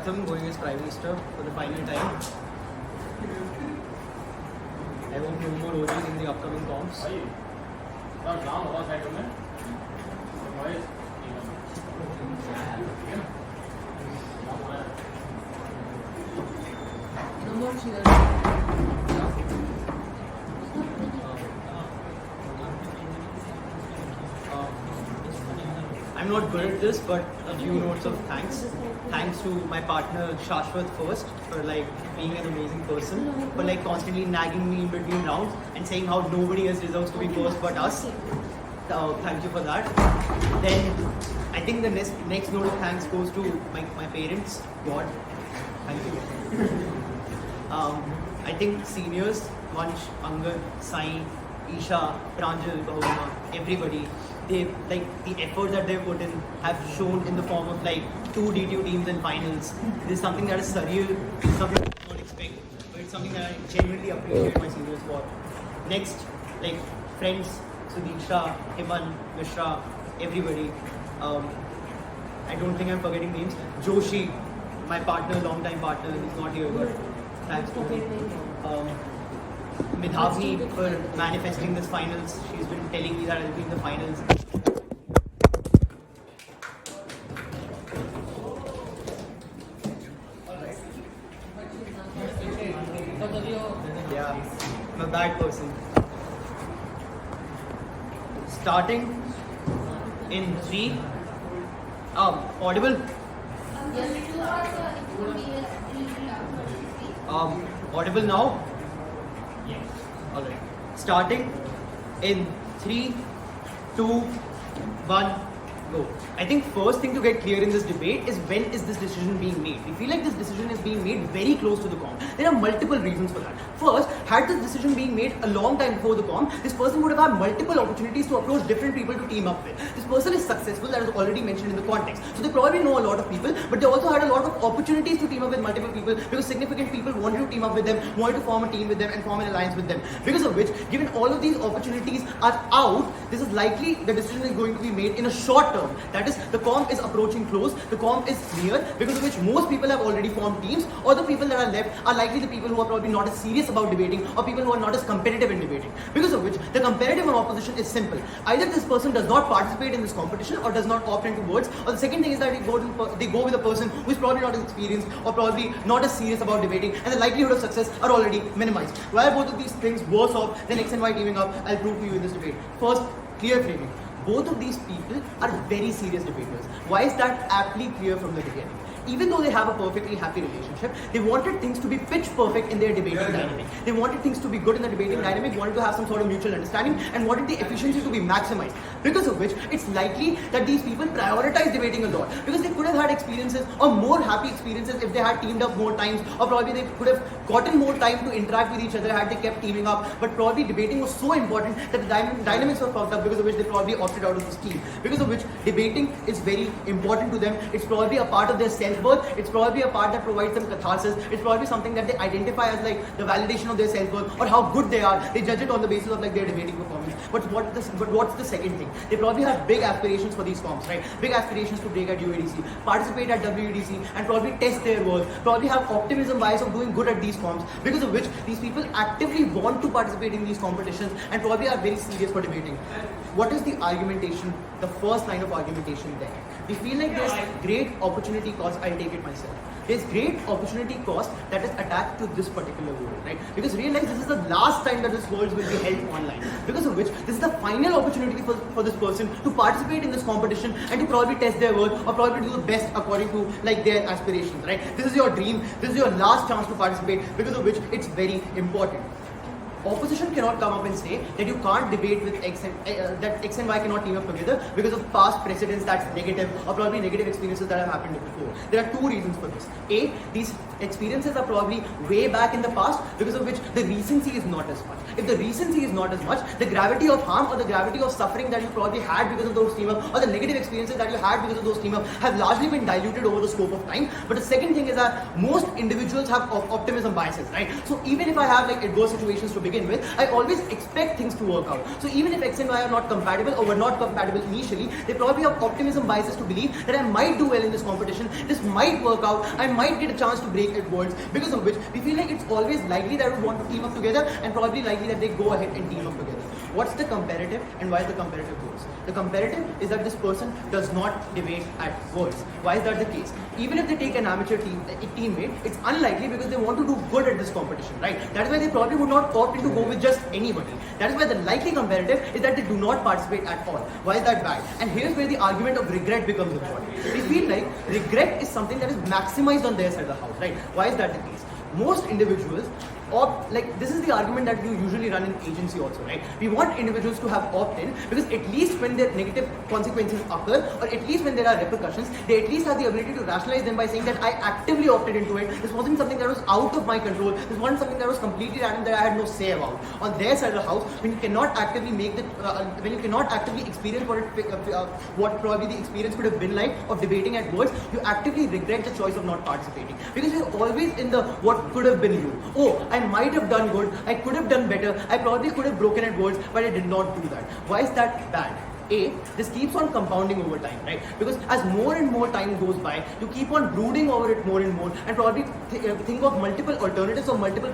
Pratham going as Prime Minister for the final time. I hope no more OGs in the upcoming comps. I'm not good at this, but a few notes of thanks. Thanks to my partner Shashwat first for being an amazing person, for constantly nagging me in between rounds and saying how nobody else deserves to be first but us. Thank you for that. Then I think the next note of thanks goes to my parents, God. Thank you. I think seniors, Vansh, Angad, Singh, Isha, Pranjal, Bahuna, everybody, they the effort that they've put in have shown in the form of two D2 teams in finals. This is something that is surreal. It's something I did not expect, but it's something that I genuinely appreciate my seniors for. Next, friends, Sudiksha, Himan, Mishra, everybody. I don't think I'm forgetting names. Joshi, my partner, long-time partner, he's not here, but thanks to him. Midhavni for manifesting this finals. She's been telling me that I'll be in the finals. Yeah, I'm a bad person. Starting in 3. Audible? Audible now? Yes. Alright. Starting in 3, 2, 1, go. I think first thing to get clear in this debate is when is this decision being made. We feel like this decision is being made very close to the comp. There are multiple reasons for that. First, had this decision being made a long time before the comp, this person would have had multiple opportunities to approach different people to team up with. This person is successful, that is already mentioned in the context. So they probably know a lot of people, but they also had a lot of opportunities to team up with multiple people because significant people wanted to team up with them, wanted to form a team with them and form an alliance with them. Because of which, given all of these opportunities are out, this is likely the decision is going to be made in a short term. That is, the comp is approaching close, the comp is near, because of which most people have already formed teams, or the people that are left are likely the people who are probably not as serious about debating, or people who are not as competitive in debating. Because of which, the comparative on opposition is simple. Either this person does not participate in this competition or does not opt into words, or the second thing is that they go with a person who is probably not as experienced or probably not as serious about debating, and the likelihood of success are already minimized. Why are both of these things worse off than X and Y teaming up? I'll prove to you in this debate. First, clear framing. Both of these people are very serious debaters. Why is that aptly clear from the beginning? Even though they have a perfectly happy relationship, they wanted things to be pitch perfect in their debating dynamic. They wanted things to be good in the debating dynamic, wanted to have some sort of mutual understanding, and wanted the efficiency to be maximized. Because of which, it's likely that these people prioritize debating a lot. Because they could have had experiences or more happy experiences if they had teamed up more times, or probably they could have gotten more time to interact with each other had they kept teaming up. But probably debating was so important that the dynamics were fucked up, because of which they probably opted out of this team. Because of which, debating is very important to them. It's probably a part of their self-worth. It's probably a part that provides them catharsis. It's probably something that they identify as the validation of their self-worth or how good they are. They judge it on the basis of their debating performance. But what's the second thing? They probably have big aspirations for these comps, right? Big aspirations to break at UADC, participate at WADC, and probably test their worth. Probably have optimism bias of doing good at these comps. Because of which, these people actively want to participate in these competitions and probably are very serious for debating. What is the argumentation? The first line of argumentation there. We feel like there's great opportunity cost. I'll take it myself. There's great opportunity cost that is attached to this particular world, right? Because realize this is the last time that this world will be held online. Because of which, this is the final opportunity for this person to participate in this competition and to probably test their worth or probably do the best according to their aspirations, right? This is your dream. This is your last chance to participate. Because of which, it's very important. Opposition cannot come up and say that you can't debate with that X and Y cannot team up together because of past precedents that's negative or probably negative experiences that have happened before. There are two reasons for this. A, these experiences are probably way back in the past, because of which the recency is not as much. If the recency is not as much, the gravity of harm or the gravity of suffering that you probably had because of those team up or the negative experiences that you had because of those team up have largely been diluted over the scope of time. But the second thing is that most individuals have optimism biases, right? So even if I have adverse situations to begin begin with, I always expect things to work out. So even if X and Y are not compatible or were not compatible initially, they probably have optimism biases to believe that I might do well in this competition, this might work out, I might get a chance to break at worlds, because of which we feel like it's always likely that we want to team up together and probably likely that they go ahead and team up together. What's the comparative and why is the comparative goes? The comparative is that this person does not debate at worlds. Why is that the case? Even if they take an amateur teammate, it's unlikely because they want to do good at this competition, right? That is why they probably would not opt in to go with just anybody. That is why the likely comparative is that they do not participate at all. Why is that bad? And here's where the argument of regret becomes important. We feel like regret is something that is maximized on their side of the house, right? Why is that the case? Most individuals this is the argument that you usually run in agency also, right? We want individuals to have opt-in because at least when their negative consequences occur, or at least when there are repercussions, they at least have the ability to rationalize them by saying that I actively opted into it. This wasn't something that was out of my control. This wasn't something that was completely random that I had no say about. On their side of the house, when you cannot actively when you cannot actively experience what probably the experience could have been like of debating at words, you actively regret the choice of not participating because you're always in the what could have been you. Oh, I might have done good, I could have done better, I probably could have broken at words, but I did not do that. Why is that bad? This keeps on compounding over time, right? Because as more and more time goes by, you keep on brooding over it more and more, and probably think of multiple alternatives or multiple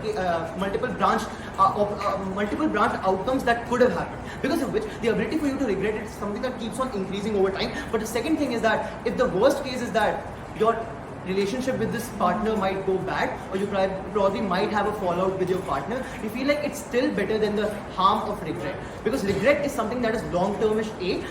branch outcomes that could have happened. Because of which, the ability for you to regret it is something that keeps on increasing over time. But the second thing is that if the worst case is that your relationship with this partner might go bad, or you probably might have a fallout with your partner, you feel like it's still better than the harm of regret. Because regret is something that is long-termish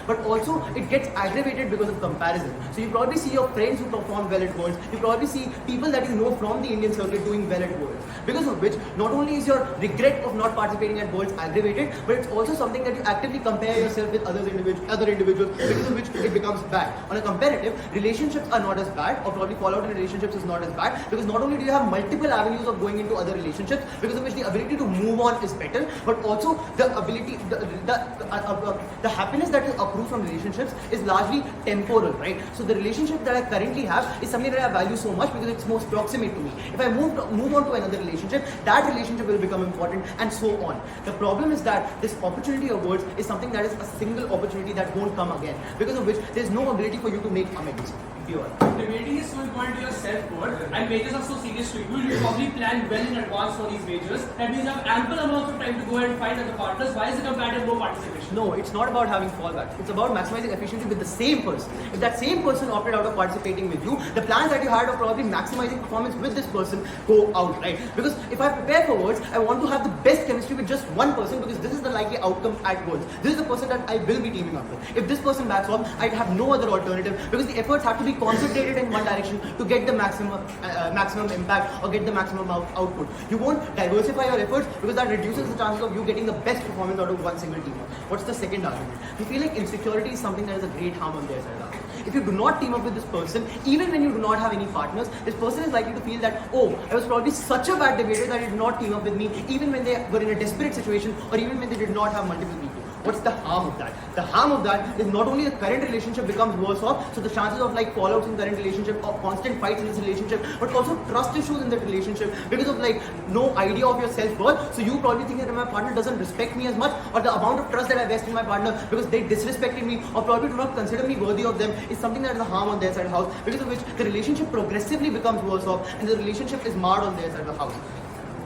but also it gets aggravated because of comparison. So you probably see your friends who perform well at worlds, you probably see people that you know from the Indian circuit doing well at worlds. Because of which, not only is your regret of not participating at worlds aggravated, but it's also something that you actively compare yourself with other individuals, because of which it becomes bad. On a comparative, relationships are not as bad, or probably fallout in relationships is not as bad, because not only do you have multiple avenues of going into other relationships, because of which the ability to move on is better, but also the ability, the happiness that is accrued from relationships is largely temporal, right? So the relationship that I currently have is something that I value so much because it's most proximate to me. If I move on to another relationship, that relationship will become important, and so on. The problem is that this opportunity of words is something that is a single opportunity that won't come again, because of which there is no ability for you to make amends. Debating is so important to your self-worth, and majors are so serious to you. You probably plan well in advance for these majors. That means you have ample amounts of time to go and find other partners. Why is the comparative no participation? No, it's not about having fallbacks. It's about maximizing efficiency with the same person. If that same person opted out of participating with you, the plans that you had of probably maximizing performance with this person go out, right? Because if I prepare for words, I want to have the best chemistry with just one person, because this is the likely outcome at words. This is the person that I will be teaming up with. If this person backs off, I have no other alternative, because the efforts have to be concentrated in one direction to get the maximum impact or get the maximum output. You won't diversify your efforts because that reduces the chances of you getting the best performance out of one single team. What's the second argument? You feel like insecurity is something that is a great harm on their side. If you do not team up with this person, even when you do not have any partners, this person is likely to feel that, oh, I was probably such a bad debater that he did not team up with me, even when they were in a desperate situation, or even when they did not have multiple people. What's the harm of that? The harm of that is not only the current relationship becomes worse off, so the chances of like fallouts in current relationship or constant fights in this relationship, but also trust issues in that relationship because of like no idea of your self-worth. So you probably think that my partner doesn't respect me as much, or the amount of trust that I vest in my partner because they disrespected me or probably do not consider me worthy of them is something that is a harm on their side of the house, because of which the relationship progressively becomes worse off and the relationship is marred on their side of the house.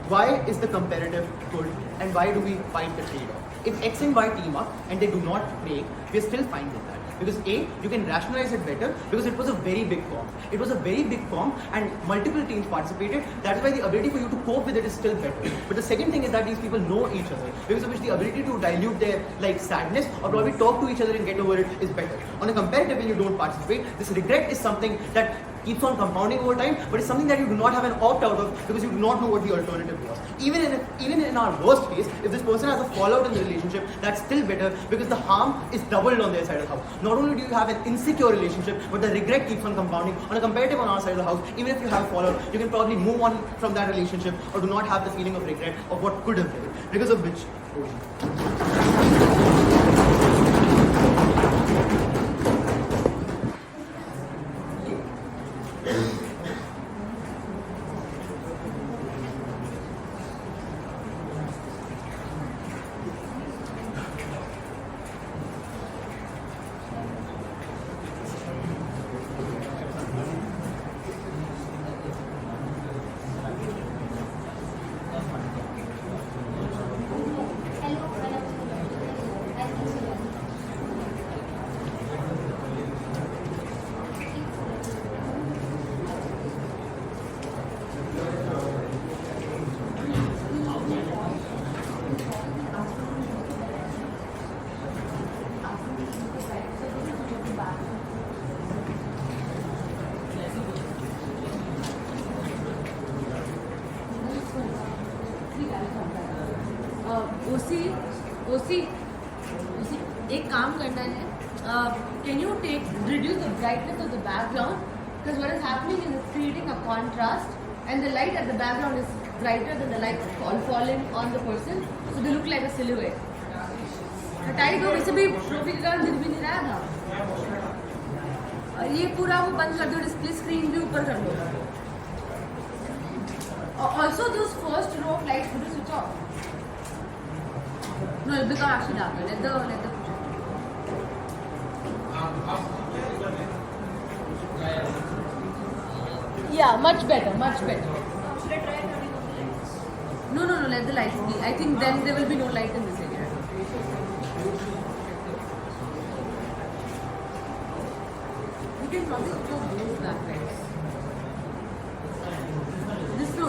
Why is the comparative good, and why do we find the trade-off? If X and Y team up and they do not break, we are still fine with that. Because A, you can rationalize it better because it was a very big form. It was a very big form and multiple teams participated. That's why the ability for you to cope with it is still better. But the second thing is that these people know each other, because of which the ability to dilute their like sadness or probably talk to each other and get over it is better. On a comparative, when you don't participate, this regret is something that keeps on compounding over time, but it's something that you do not have an opt out of because you do not know what the alternative was. Even in our worst case, if this person has a fallout in the relationship, that's still better because the harm is doubled on their side of the house. Not only do you have an insecure relationship, but the regret keeps on compounding. On a comparative on our side of the house, even if you have a fallout, you can probably move on from that relationship or do not have the feeling of regret of what could have been, because of which. ओसी एक काम करना है. Can you reduce the brightness of the background? Because what is happening is it's creating a contrast, and the light at the background is brighter than the light falling on the person, so they look like a silhouette. हटाई दो, वैसे भी trophy के कारण दिख भी नहीं रहा था. और ये पूरा वो बंद कर दो, डिस्प्ले स्क्रीन भी ऊपर कर दो. Also, those first row of lights will switch off. No, it'll become actually darker. Let the yeah, much better. Should I try turning off the lights? No, let the lights be. I think then there will be no light in this area. You can probably switch off those black lights.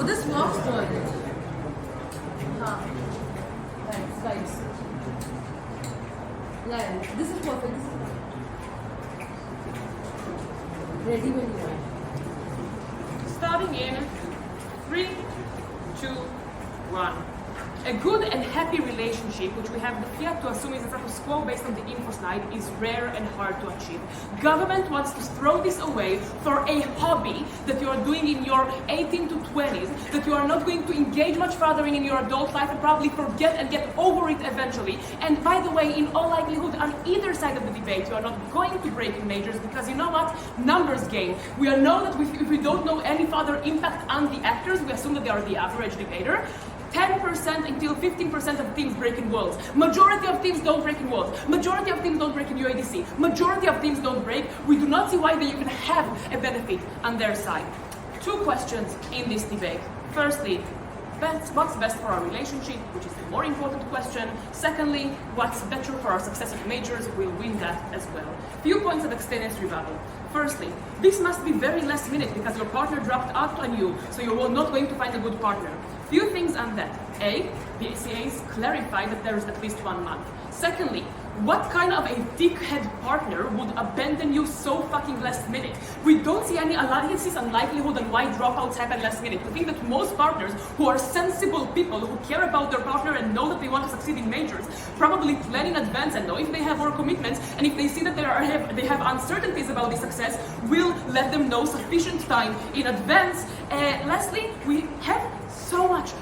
This works for it. Lights. Yeah, this is perfect. Ready when you are. Starting in 3, 2, 1. A good and happy relationship, which we have the fiat to assume is a status quo based on the info slide, is rare and hard to achieve. Government wants to throw this away for a hobby that you are doing in your 18 to 20s, that you are not going to engage much further in your adult life and probably forget and get over it eventually. And by the way, in all likelihood, on either side of the debate, you are not going to break in majors because you know what? Numbers game. We know that if we don't know any further impact on the actors, we assume that they are the average debater. 10% until 15% of teams break in worlds. Majority of teams don't break in worlds. Majority of teams don't break in UADC. Majority of teams don't break. We do not see why they even have a benefit on their side. 2 questions in this debate. Firstly, what's best for our relationship, which is the more important question. Secondly, what's better for our success at majors, we'll win that as well. Few points of extended rebuttal. Firstly, this must be very last minute because your partner dropped out on you, so you're not going to find a good partner. Few things on that. A, the ACAs clarify that there is at least 1 month. Secondly, what kind of a dickhead partner would abandon you so fucking last minute? We don't see any alliances and likelihood on why dropouts happen last minute. We think that most partners who are sensible people who care about their partner and know that they want to succeed in majors probably plan in advance and know if they have more commitments, and if they see that they have uncertainties about the success, will let them know sufficient time in advance. Lastly, we have so much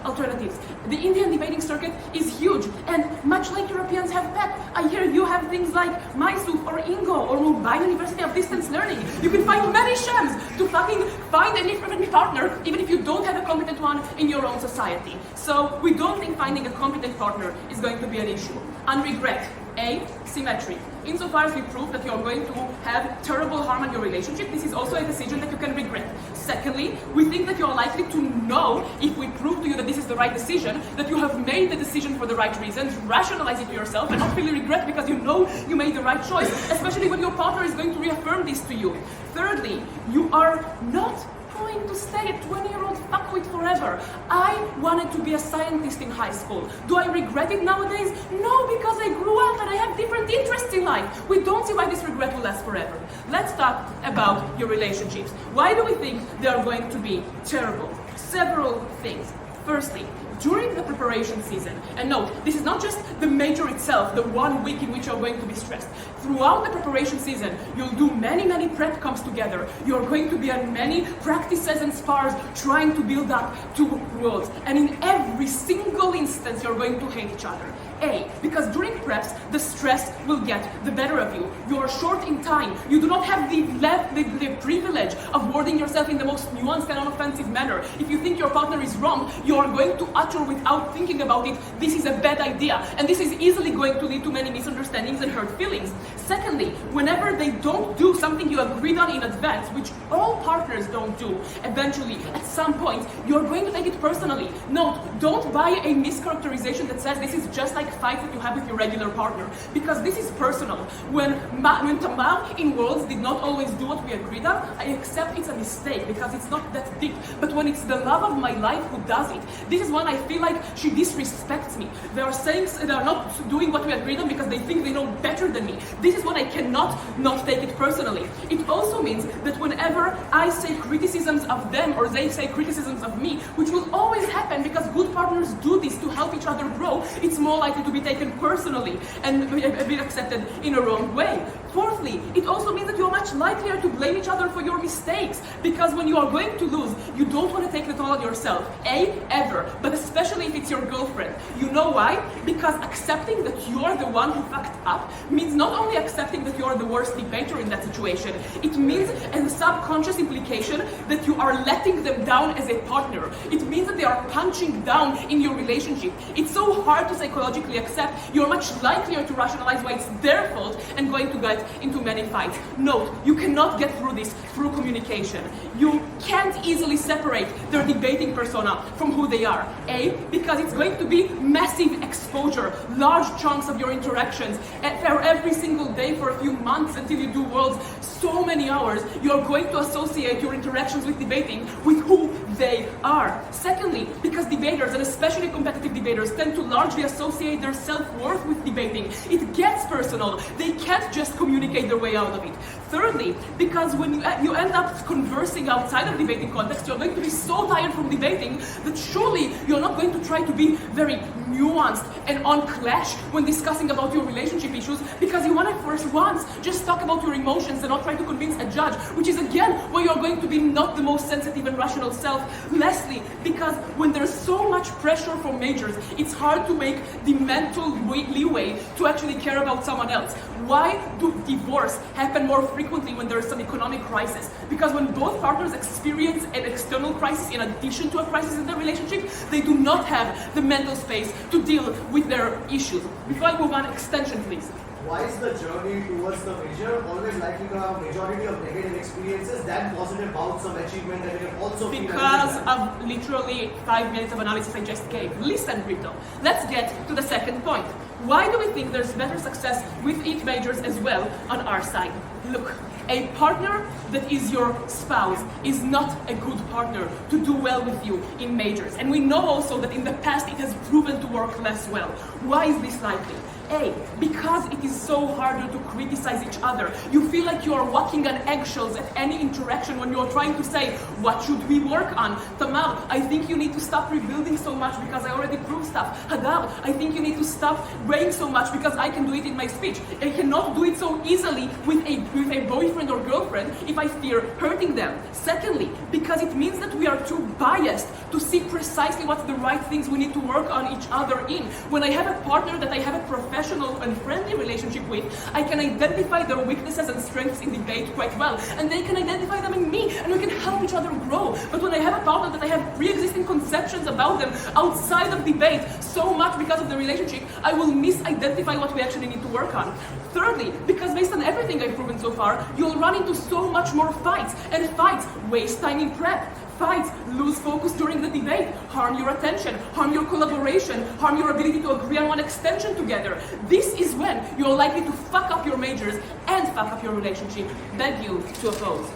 alternatives. The Indian debating circuit is huge, and much like Europeans have PEP, I hear you have things like Mysore or Ingo or Mumbai University of Distance Learning. You can find many shams to fucking find a different partner, even if you don't have a competent one in your own society. So we don't think finding a competent partner is going to be an issue. On regret, A, symmetry. Insofar as we prove that you're going to have terrible harm in your relationship, this is also a decision that you can regret. Secondly, we think that you're likely to know, if we prove to you that this is the right decision, that you have made the decision for the right reasons, rationalize it to yourself, and not really regret because you know you made the right choice, especially when your partner is going to reaffirm this to you. Thirdly, you are not going to stay a 20-year-old fuckwit forever. I wanted to be a scientist in high school. Do I regret it nowadays? No, because I grew up and I have different interests in life. We don't see why this regret will last forever. Let's talk about your relationships. Why do we think they are going to be terrible? Several things. Firstly, during the preparation season, and note, this is not just the major itself, the 1 week in which you're going to be stressed. Throughout the preparation season, you'll do many prep comps together. You're going to be at many practices and spars trying to build up 2 worlds. And in every single instance, you're going to hate each other. A, because during preps, the stress will get the better of you. You are short in time. You do not have the privilege of wording yourself in the most nuanced and unoffensive manner. If you think your partner is wrong, you are going to utter without thinking about it, this is a bad idea. And this is easily going to lead to many misunderstandings and hurt feelings. Secondly, whenever they don't do something you agreed on in advance, which all partners don't do, eventually, at some point, you're going to take it personally. Note, don't buy a mischaracterization that says this is just like fight that you have with your regular partner, because this is personal. When Tamar in Worlds did not always do what we agreed on, I accept it's a mistake because it's not that deep. But when it's the love of my life who does it, this is when I feel like she disrespects me. They are saying they are not doing what we agreed on because they think they know better than me. This is when I cannot not take it personally. It also means that whenever I say criticisms of them or they say criticisms of me, which will always happen because good partners do this to help each other grow, it's more likely to be taken personally and be accepted in a wrong way. Fourthly, it also means that you're much likelier to blame each other for your mistakes, because when you are going to lose, you don't want to take the toll on yourself, ever, but especially if it's your girlfriend. You know why? Because accepting that you're the one who fucked up means not only accepting that you're the worst debater in that situation, it means as a subconscious implication that you are letting them down as a partner. It means that they are punching down in your relationship. It's so hard to psychologically accept. You're much likelier to rationalize why it's their fault and going to get into many fights. Note, you cannot get through this through communication. You can't easily separate their debating persona from who they are. Because it's going to be massive exposure, large chunks of your interactions, for every single day for a few months until you do worlds, so many hours, you're going to associate your interactions with debating with who they are. Secondly, because debaters, and especially competitive debaters, tend to largely associate their self-worth with debating, it gets personal. They can't just communicate their way out of it. Thirdly, because when you end up conversing outside of debating context, you're going to be so tired from debating that surely you're not going to try to be very nuanced and on clash when discussing about your relationship issues, because you want to first once just talk about your emotions and not try to convince a judge, which is again where you're going to be not the most sensitive and rational self. Lastly, because when there's so much pressure from majors, it's hard to make the mental leeway to actually care about someone else. Why do divorce happen more frequently when there's some economic crisis? Because when both partners experience an external crisis in addition to a crisis in their relationship, they do not have the mental space to deal with their issues. Before I move on, extension please. Why is the journey towards the major always likely to have a majority of negative experiences than positive bouts of achievement that you can also feel? Because of literally 5 minutes of analysis I just gave. Listen, Rito. Let's get to the second point. Why do we think there's better success with each majors as well on our side? Look, a partner that is your spouse is not a good partner to do well with you in majors. And we know also that in the past it has proven to work less well. Why is this likely? Because it is so harder to criticize each other. You feel like you are walking on eggshells at any interaction when you're trying to say, what should we work on? Tamar, I think you need to stop rebuilding so much because I already proved stuff. Hadar, I think you need to stop praying so much because I can do it in my speech. I cannot do it so easily with a boyfriend or girlfriend if I fear hurting them. Secondly, because it means that we are too biased to see precisely what's the right things we need to work on each other in. When I have a partner that I have a professional and friendly relationship with, I can identify their weaknesses and strengths in debate quite well, and they can identify them in me, and we can help each other grow. But when I have a partner that I have pre-existing conceptions about them outside of debate so much because of the relationship, I will misidentify what we actually need to work on. Thirdly, because based on everything I've proven so far, you'll run into so much more fights, and fights waste time in prep. Fights lose focus during the debate, harm your attention, harm your collaboration, harm your ability to agree on one extension together. This is when you're likely to fuck up your majors and fuck up your relationship. Beg you to oppose.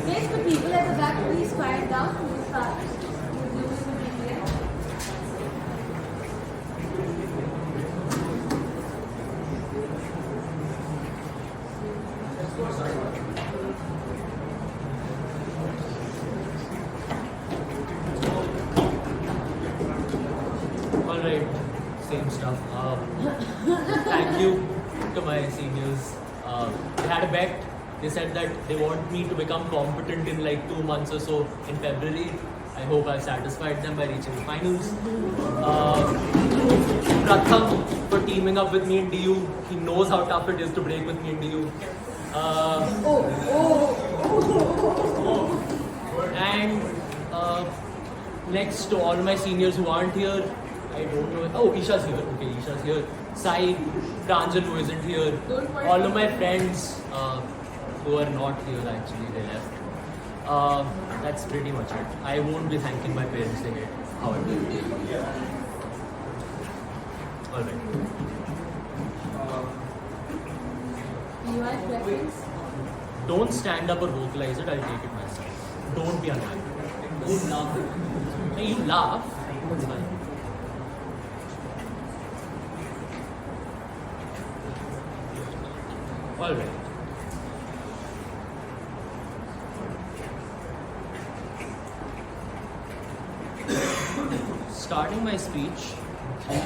Please, the people at the back, please quiet down. We'll start. Alright, same stuff. Thank you to my seniors. They had a bet. They said that they want me to become competent in like 2 months or so in February. I hope I've satisfied them by reaching the finals. Pratham for teaming up with me in DU. He knows how tough it is to break with me in DU. And next to all my seniors who aren't here, I don't know. Oh, Isha's here. Okay, Isha's here. Sai, Pranjal who isn't here. All of my friends who are not here actually, they left. That's pretty much it. I won't be thanking my parents again. However. Alright. You are preference? Don't stand up or vocalize it, I'll take it myself. Don't be annoyed. Don't laugh. Hey, you laugh. It's fine. Alright. Starting my speech, 3, 2,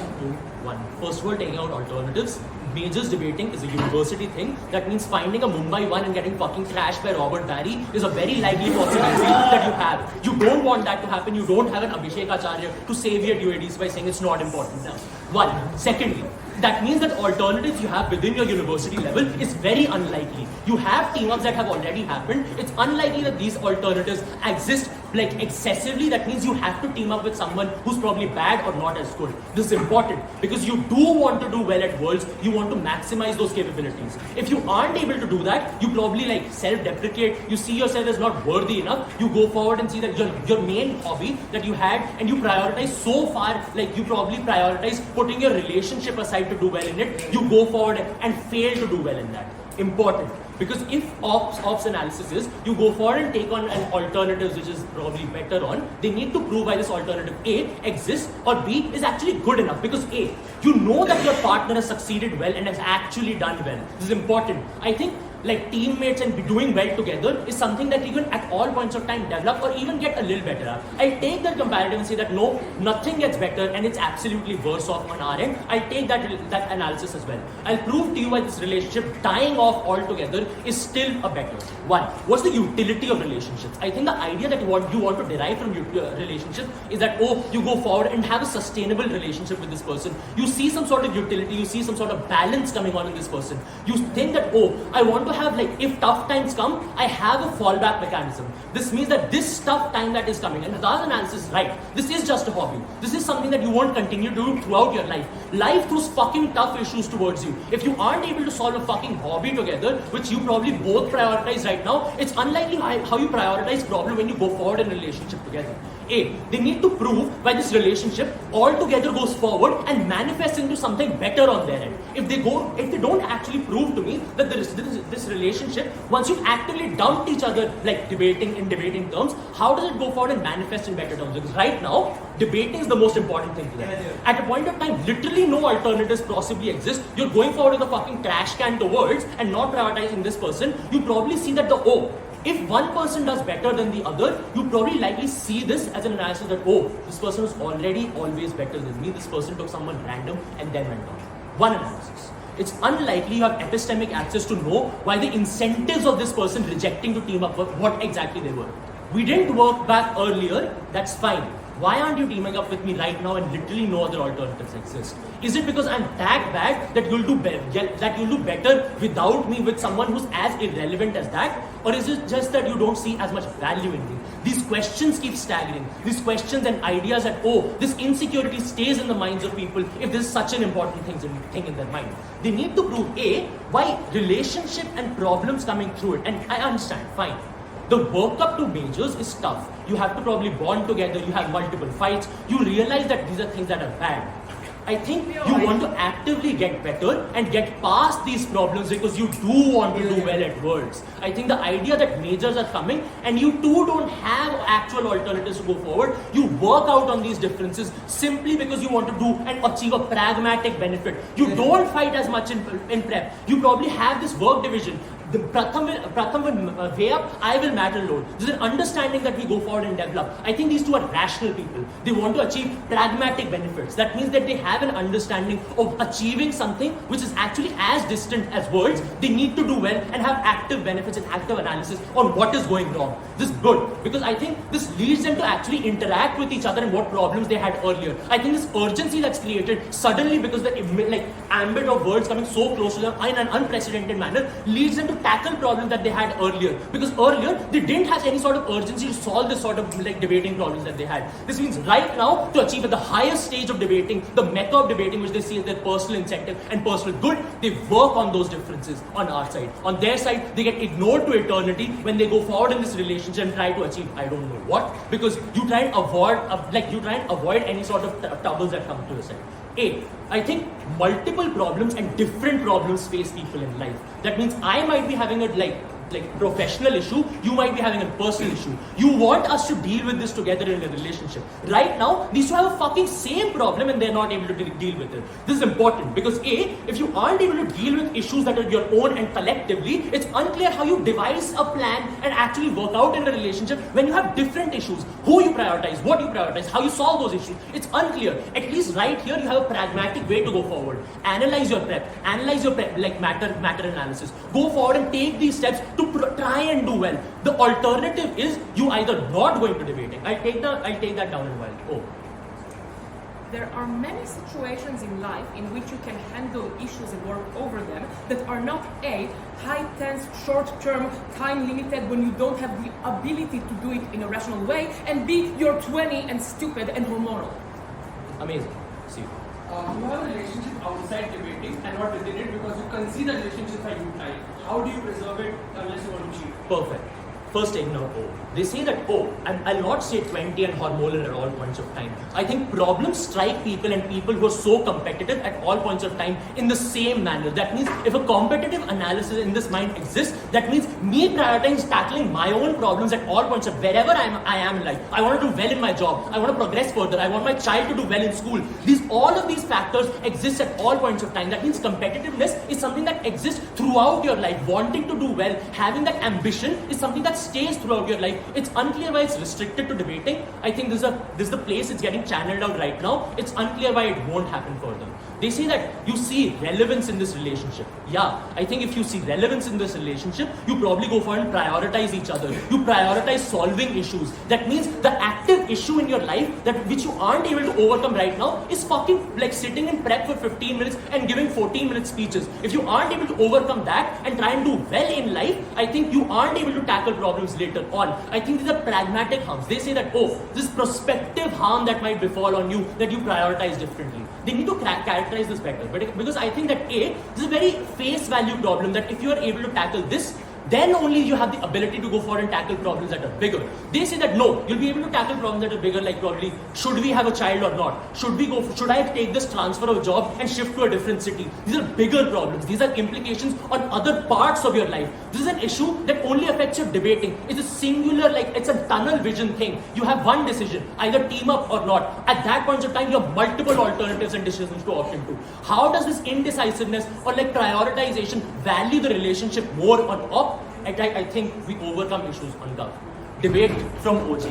1. First, we're taking out alternatives. Majors debating is a university thing. That means finding a Mumbai one and getting fucking trashed by Robert Barry is a very likely possibility that you have. You don't want that to happen. You don't have an Abhishek Acharya to save your UADs by saying it's not important now. One. Secondly, that means that alternatives you have within your university level is very unlikely. You have team-ups that have already happened. It's unlikely that these alternatives exist like excessively. That means you have to team up with someone who's probably bad or not as good. This is important because you do want to do well at Worlds. You want to maximize those capabilities. If you aren't able to do that, you probably like self-deprecate. You see yourself as not worthy enough. You go forward and see that your main hobby that you had and you prioritize so far, like you probably prioritize putting your relationship aside to do well in it. You go forward and fail to do well in that. Important. Because if ops analysis is, you go forward and take on an alternative which is probably better on, they need to prove why this alternative A exists or B is actually good enough. Because A, you know that your partner has succeeded well and has actually done well. This is important. I think like teammates and be doing well together is something that you can at all points of time develop or even get a little better at. I'll take that comparative and say that no, nothing gets better and it's absolutely worse off on our end. I'll take that analysis as well. I'll prove to you why this relationship dying off altogether is still a better one. What's the utility of relationships? I think the idea that you want to derive from relationships is that, oh, you go forward and have a sustainable relationship with this person. You see some sort of utility, you see some sort of balance coming on in this person. You think that, oh, I want to have, like, if tough times come, I have a fallback mechanism. This means that this tough time that is coming, and Hadar's analysis is right, this is just a hobby. This is something that you won't continue to do throughout your life. Life throws fucking tough issues towards you. If you aren't able to solve a fucking hobby together, which you probably both prioritize right now, it's unlikely how you prioritize problem when you go forward in a relationship together. A, they need to prove why this relationship altogether goes forward and manifests into something better on their end. If they don't actually prove to me that this relationship, once you've actively dumped each other, like debating terms, how does it go forward and manifest in better terms? Because right now, debating is the most important thing to them. At a point of time, literally no alternatives possibly exist. You're going forward with a fucking trash can towards and not prioritizing this person. You probably see that if one person does better than the other, you probably likely see this as an analysis that, oh, this person was already always better than me. This person took someone random and then went on. One analysis. It's unlikely you have epistemic access to know why the incentives of this person rejecting to team up were what exactly they were. We didn't work back earlier, that's fine. Why aren't you teaming up with me right now and literally no other alternatives exist? Is it because I'm that bad that you'll do better without me with someone who's as irrelevant as that? Or is it just that you don't see as much value in me? These questions keep staggering. These questions and ideas that, oh, this insecurity stays in the minds of people if this is such an important thing in their mind. They need to prove, A, why relationship and problems coming through it. And I understand, fine. The work up to majors is tough. You have to probably bond together, you have multiple fights, you realize that these are things that are bad. I think you want to actively get better and get past these problems because you do want to do well at words. I think the idea that majors are coming and you too don't have actual alternatives to go forward, you work out on these differences simply because you want to do and achieve a pragmatic benefit. You don't fight as much in prep. You probably have this work division. The Pratham will weigh up, I will matter load. There's an understanding that we go forward and develop. I think these two are rational people. They want to achieve pragmatic benefits. That means that they have an understanding of achieving something which is actually as distant as words. They need to do well and have active benefits and active analysis on what is going wrong. This is good because I think this leads them to actually interact with each other and what problems they had earlier. I think this urgency that's created suddenly because the ambit of words coming so close to them in an unprecedented manner leads them to tackle problems that they had earlier, because earlier they didn't have any sort of urgency to solve this sort of debating problems that they had. This means right now to achieve at the highest stage of debating, the mecca of debating which they see as their personal incentive and personal good, they work on those differences on our side. On their side, they get ignored to eternity when they go forward in this relationship and try to achieve I don't know what, because you try and avoid any sort of troubles that come to your side. I think multiple problems and different problems face people in life. That means I might be having a professional issue, you might be having a personal issue. You want us to deal with this together in a relationship. Right now, these two have a fucking same problem and they're not able to deal with it. This is important because if you aren't able to deal with issues that are your own and collectively, it's unclear how you devise a plan and actually work out in a relationship when you have different issues. Who you prioritize, what you prioritize, how you solve those issues. It's unclear. At least right here, you have a pragmatic way to go forward. Analyze your prep matter analysis. Go forward and take these steps to try and do well. The alternative is you either not going to debating. I'll take that down in a while. There are many situations in life in which you can handle issues and work over them that are not A, high tense, short-term, time-limited when you don't have the ability to do it in a rational way, and B, you're 20 and stupid and hormonal. Amazing. See. You have a relationship outside debating and not within it because you consider relationships are you type. How do you preserve it unless you want to cheat? Perfect. First ignore O. They say that and I'll not say 20 and hormonal at all points of time. I think problems strike people and people who are so competitive at all points of time in the same manner. That means if a competitive analysis in this mind exists, that means me prioritizing tackling my own problems at all points of wherever I am in life. I want to do well in my job. I want to progress further. I want my child to do well in school. All of these factors exist at all points of time. That means competitiveness is something that exists throughout your life. Wanting to do well, having that ambition is something that stays throughout your life. It's unclear why it's restricted to debating. I think this is the place it's getting channeled out right now. It's unclear why it won't happen further. They say that you see relevance in this relationship. Yeah, I think if you see relevance in this relationship, you probably go for and prioritize each other. You prioritize solving issues. That means the active issue in your life that which you aren't able to overcome right now is fucking like sitting in prep for 15 minutes and giving 14-minute speeches. If you aren't able to overcome that and try and do well in life, I think you aren't able to tackle problems later on. I think these are pragmatic harms. They say that, this prospective harm that might befall on you that you prioritize differently. They need to characterize this better. But because I think that this is a very face value problem that if you are able to tackle this, then only you have the ability to go forward and tackle problems that are bigger. They say that no, you'll be able to tackle problems that are bigger, like probably should we have a child or not? Should I take this transfer of job and shift to a different city? These are bigger problems. These are implications on other parts of your life. This is an issue that only affects your debating. It's a singular, it's a tunnel vision thing. You have one decision, either team up or not. At that point of time, you have multiple alternatives and decisions to opt into. How does this indecisiveness or prioritization value the relationship more on op? I think we overcome issues on gov. Debate from OG.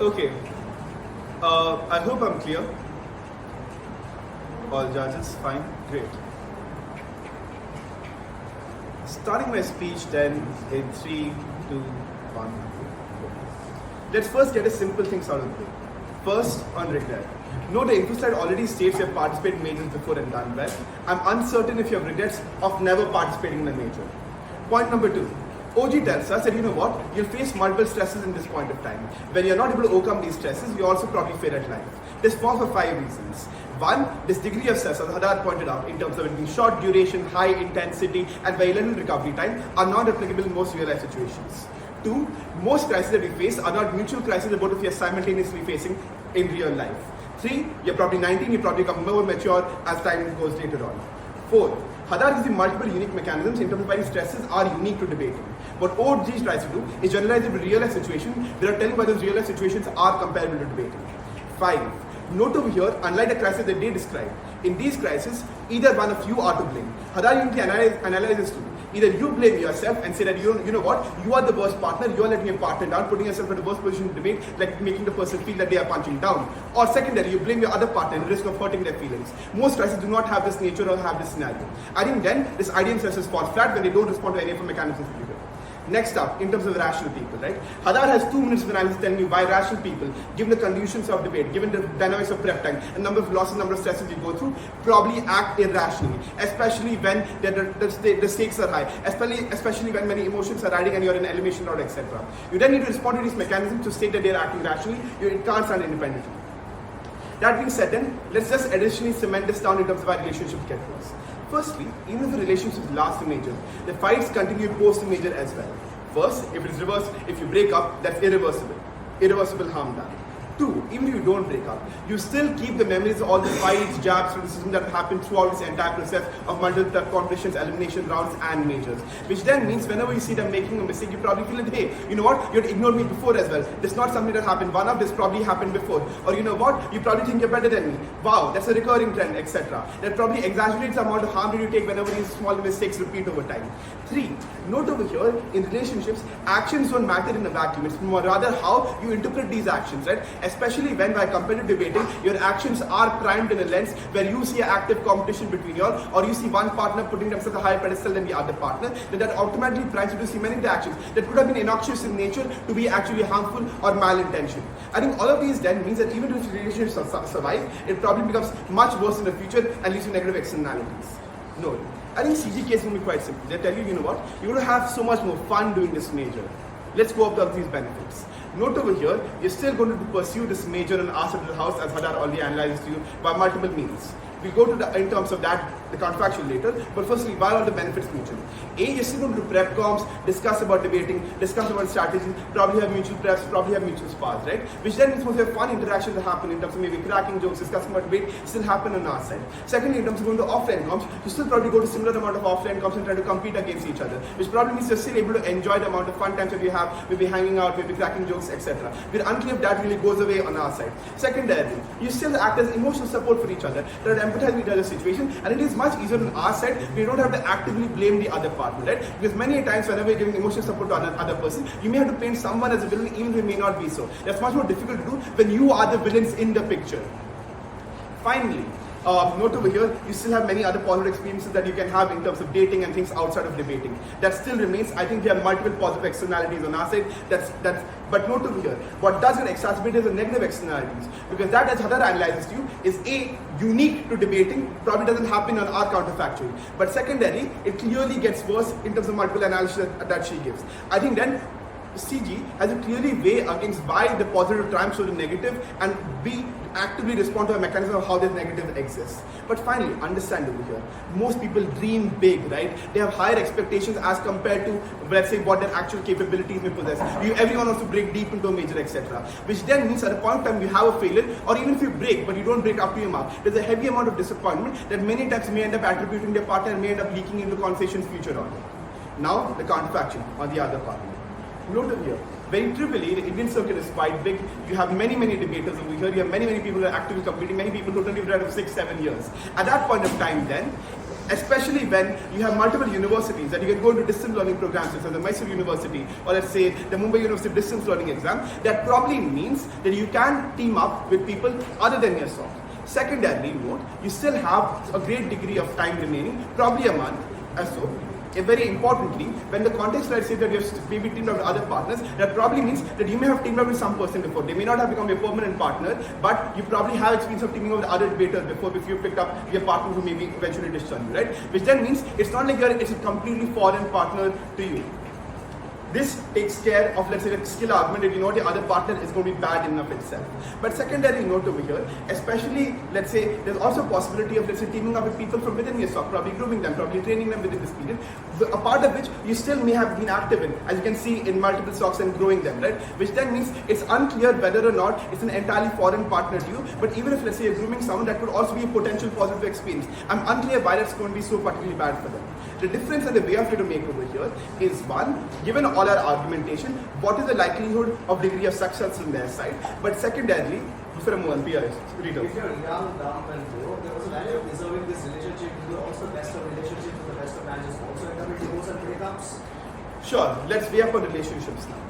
Okay. I hope I'm clear. All judges, fine, great. Starting my speech then in 3, 2, 1. Let's first get a simple things out of the way. First, on regret. Note the info slide already states you have participated in majors before and done well. I'm uncertain if you have regrets of never participating in a major. Point number 2. OG tells us that you know what, you'll face multiple stresses in this point of time. When you're not able to overcome these stresses, you also probably fail at life. This falls for 5 reasons. 1, this degree of stress, as Hadar pointed out, in terms of it being short duration, high intensity, and very little recovery time, are not applicable in most real life situations. 2, most crises that we face are not mutual crises that both of you are simultaneously facing in real life. 3, you're probably 19, you probably become more mature as time goes later on. 4, Hadar gives you multiple unique mechanisms in terms of why stresses are unique to debating. What OG tries to do is generalize it to real life situations without telling why those real life situations are comparable to debating. 5, note over here, unlike the crisis that they described, in these crises, either one of you are to blame. Hadar uniquely analyzes too. Either you blame yourself and say that you know what, you are the worst partner, you are letting your partner down, putting yourself in the worst position to debate, like making the person feel that they are punching down. Or secondary, you blame your other partner and risk of hurting their feelings. Most crises do not have this nature or have this scenario. I think then this idea and stress falls flat when they don't respond to any of the mechanisms that you do. Next up, in terms of rational people, right? Hadar has 2 minutes of analysis telling you why rational people, given the conditions of debate, given the dynamics of prep time, and number of losses, number of stresses you go through, probably act irrationally, especially when the stakes are high, especially when many emotions are riding and you're in an elimination round, etc. You then need to respond to these mechanisms to state that they're acting rationally. It can't stand independently. That being said then, let's just additionally cement this down in terms of our relationships get worse. Firstly, even if the relationships last a major, the fights continue post a major as well. First, if it is reversed, if you break up, that's irreversible. Irreversible harm done. 2, even if you don't break up, you still keep the memories of all the fights, jabs, criticism that happened throughout this entire process of multiple competitions, elimination rounds, and majors. Which then means whenever you see them making a mistake, you probably feel like, hey, you know what, you had ignored me before as well. This is not something that happened one up, this probably happened before. Or you know what, you probably think you're better than me. Wow, that's a recurring trend, etc. That probably exaggerates the amount of harm that you take whenever these small mistakes repeat over time. 3, note over here, in relationships, actions don't matter in a vacuum. It's more rather how you interpret these actions, right? Especially when by competitive debating, your actions are primed in a lens where you see an active competition between you all, or you see one partner putting themselves a higher pedestal than the other partner, then that automatically primes you to see many interactions that could have been innocuous in nature to be actually harmful or malintentioned. I think all of these then means that even if relationships survive, it probably becomes much worse in the future and leads to negative externalities. No. I think CG case will be quite simple. They tell you, you know what, you're going to have so much more fun doing this major. Let's go up these benefits. Note over here, you're still going to pursue this major and ask of the house as Hadar already analyzes to you by multiple means. We'll go to in terms of that, the counterfactual later, but firstly, why are the benefits mutual? A, you're still going to do prep comps, discuss about debating, discuss about strategies, probably have mutual preps, probably have mutual spars, right? Which then means most of fun interactions that happen in terms of maybe cracking jokes, discussing about debate, still happen on our side. Secondly, in terms of going to offline comps, you still probably go to similar amount of offline comps and try to compete against each other, which probably means you're still able to enjoy the amount of fun times that you have, maybe hanging out, maybe cracking jokes, etc. We're unclear if that really goes away on our side. Secondarily, you still act as emotional support for each other, try to empathize with each other's situation, and it is much easier on our side. We don't have to actively blame the other partner, right? Because many times whenever you're giving emotional support to another person, you may have to paint someone as a villain even though it may not be so. That's much more difficult to do when you are the villains in the picture. Finally, note over here, you still have many other positive experiences that you can have in terms of dating and things outside of debating. That still remains. I think we have multiple positive externalities on our side. But note over here, what does get exacerbated is the negative externalities. Because that, as Hadar analyzes to you, is A, unique to debating, probably doesn't happen on our counterfactual. But secondary, it clearly gets worse in terms of multiple analysis that she gives. I think then CG has to clearly weigh against why the positive triumphs over the negative and B, actively respond to a mechanism of how this negative exists. But finally, understand over here, most people dream big, right? They have higher expectations as compared to, let's say, what their actual capabilities may possess. Everyone wants to break deep into a major, etc. Which then means at a point in time you have a failure, or even if you break, but you don't break up to your mark, there's a heavy amount of disappointment that many times may end up attributing their partner and may end up leaking into conversations future on. Now, the counterfaction on the other party. Note over here, very trivially, the Indian circuit is quite big. You have many debaters over here. You have many people who are actively competing, many people who don't even have 6-7 years. At that point of time then, Especially when you have multiple universities that you can go into distance learning programs, such as the Mysore University, or let's say the Mumbai University distance learning exam, that probably means that you can team up with people other than yourself. Secondarily, note, you still have a great degree of time remaining, probably a month or so. And very importantly, when the context slide says that you have maybe teamed up with other partners, that probably means that you may have teamed up with some person before. They may not have become a permanent partner, but you probably have experience of teaming up with other debaters before if you picked up your partner who maybe eventually discharged you, right? Which then means it's not like it's a completely foreign partner to you. This takes care of, let's say, the skill argument that you know the other partner is going to be bad enough itself. But secondary note over here, especially, let's say, there's also a possibility of, let's say, teaming up with people from within your stock, probably grooming them, probably training them within this period, a part of which you still may have been active in, as you can see in multiple stocks and growing them, right? Which then means it's unclear whether or not it's an entirely foreign partner to you, but even if, let's say, you're grooming someone, that could also be a potential positive experience. I'm unclear why that's going to be so particularly bad for them. The difference and the way of you to make over here is one, given all our argumentation, what is the likelihood of degree of success on their side? But secondarily, for a moment, PRS, read out. If you're young, dumb, and broke, there was a value of preserving this relationship. You were also the best of relationships with the best of managers, also in terms of divorce and breakups. Sure, let's weigh up on relationships now.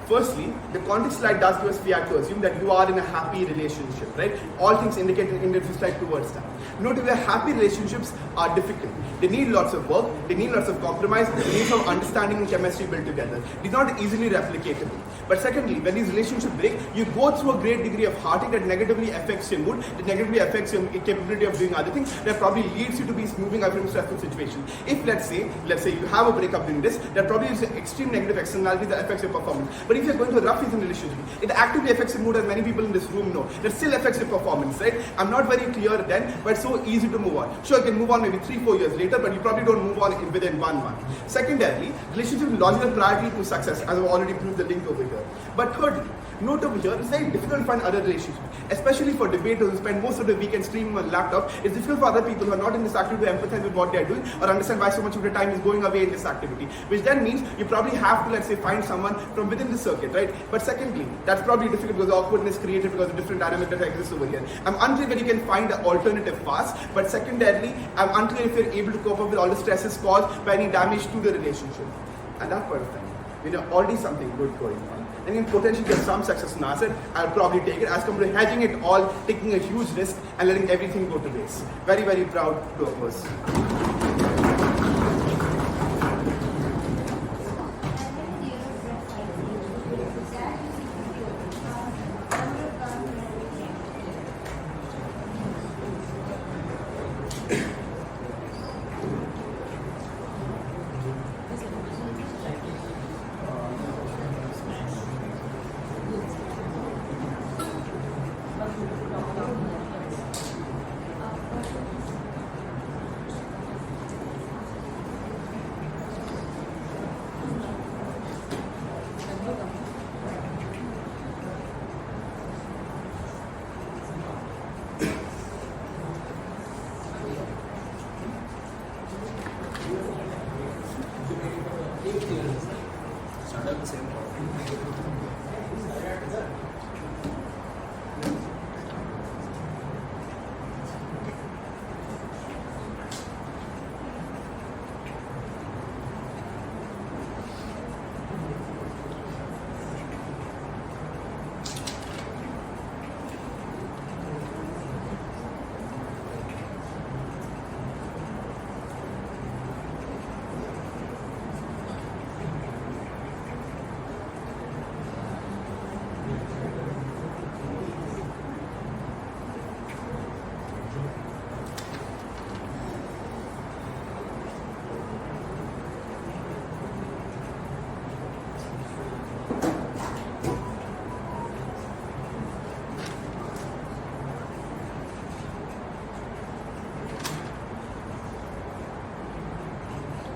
Firstly, the context slide does give us fiat to assume that you are in a happy relationship, right? All things indicated in this slide towards that. Note that happy relationships are difficult. They need lots of work, they need lots of compromise, they need some understanding and chemistry built together. These are not easily replicatable. But secondly, when these relationships break, you go through a great degree of heartache that negatively affects your mood, that negatively affects your capability of doing other things, that probably leads you to be moving away from stressful situations. If let's say you have a breakup doing this, that probably is an extreme negative externality that affects your performance. But if you're going to a rough season relationship, it actively affects your mood, as many people in this room know. That still affects your performance, right? I'm not very clear then, but it's so easy to move on. Sure, you can move on maybe 3-4 years later, but you probably don't move on within 1 month. Secondarily, relationship is logical priority to success, as I've already proved the link over here. But thirdly, note over here, it's very difficult to find other relationships, especially for debaters who spend most of the weekend streaming on laptop. It's difficult for other people who are not in this activity to empathize with what they're doing or understand why so much of their time is going away in this activity, which then means you probably have to, let's say, find someone from within the circuit, right? But secondly, that's probably difficult because the awkwardness created because of different dynamic that exists over here. I'm unclear whether you can find an alternative fast, but secondarily, I'm unclear if you're able to cope up with all the stresses caused by any damage to the relationship. At that point of time, when you're already something good going on, and you can potentially get some success in asset, I'll probably take it as compared to hedging it all, taking a huge risk and letting everything go to waste. Very, very proud to oppose.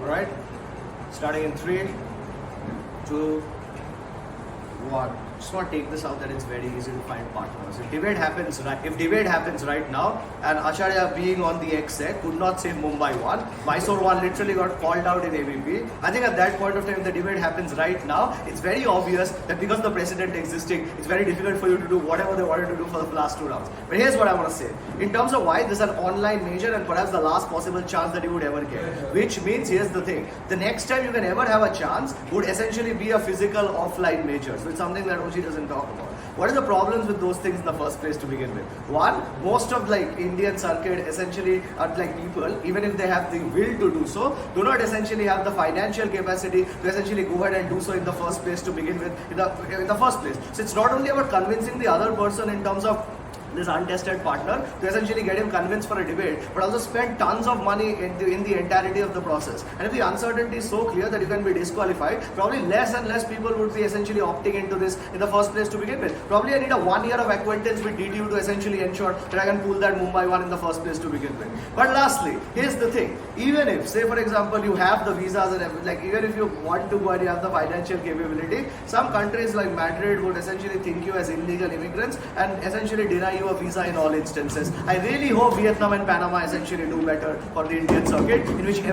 Alright, starting in 3, 2, 1. just want to take this out that it's very easy to find partners. If debate happens right now, and Acharya being on the exec could not say Mumbai 1, Mysore 1 literally got called out in AVP. I think at that point of time, if the debate happens right now, it's very obvious that because the precedent existing, it's very difficult for you to do whatever they wanted to do for the last 2 rounds. But here's what I want to say. In terms of why this is an online major and perhaps the last possible chance that you would ever get. Which means, here's the thing. The next time you can ever have a chance would essentially be a physical offline major. So it's something that Oji doesn't talk about. What are the problems with those things in the first place to begin with? One, most of Indian circuit essentially are people, even if they have the will to do so, do not essentially have the financial capacity to essentially go ahead and do so in the first place to begin with, in the first place. So it's not only about convincing the other person in terms of this untested partner to essentially get him convinced for a debate, but also spend tons of money in the entirety of the process. And if the uncertainty is so clear that you can be disqualified, probably less and less people would be essentially opting into this in the first place to begin with. Probably I need a 1 year of acquaintance with DTU to essentially ensure that I can pull that Mumbai 1 in the first place to begin with. But lastly, here's the thing. Even if, say for example, you have the visas and everything, even if you want to go and you have the financial capability, some countries like Madrid would essentially think you as illegal immigrants and essentially deny you a visa in all instances. I really hope Vietnam and Panama essentially do better for the Indian circuit, in which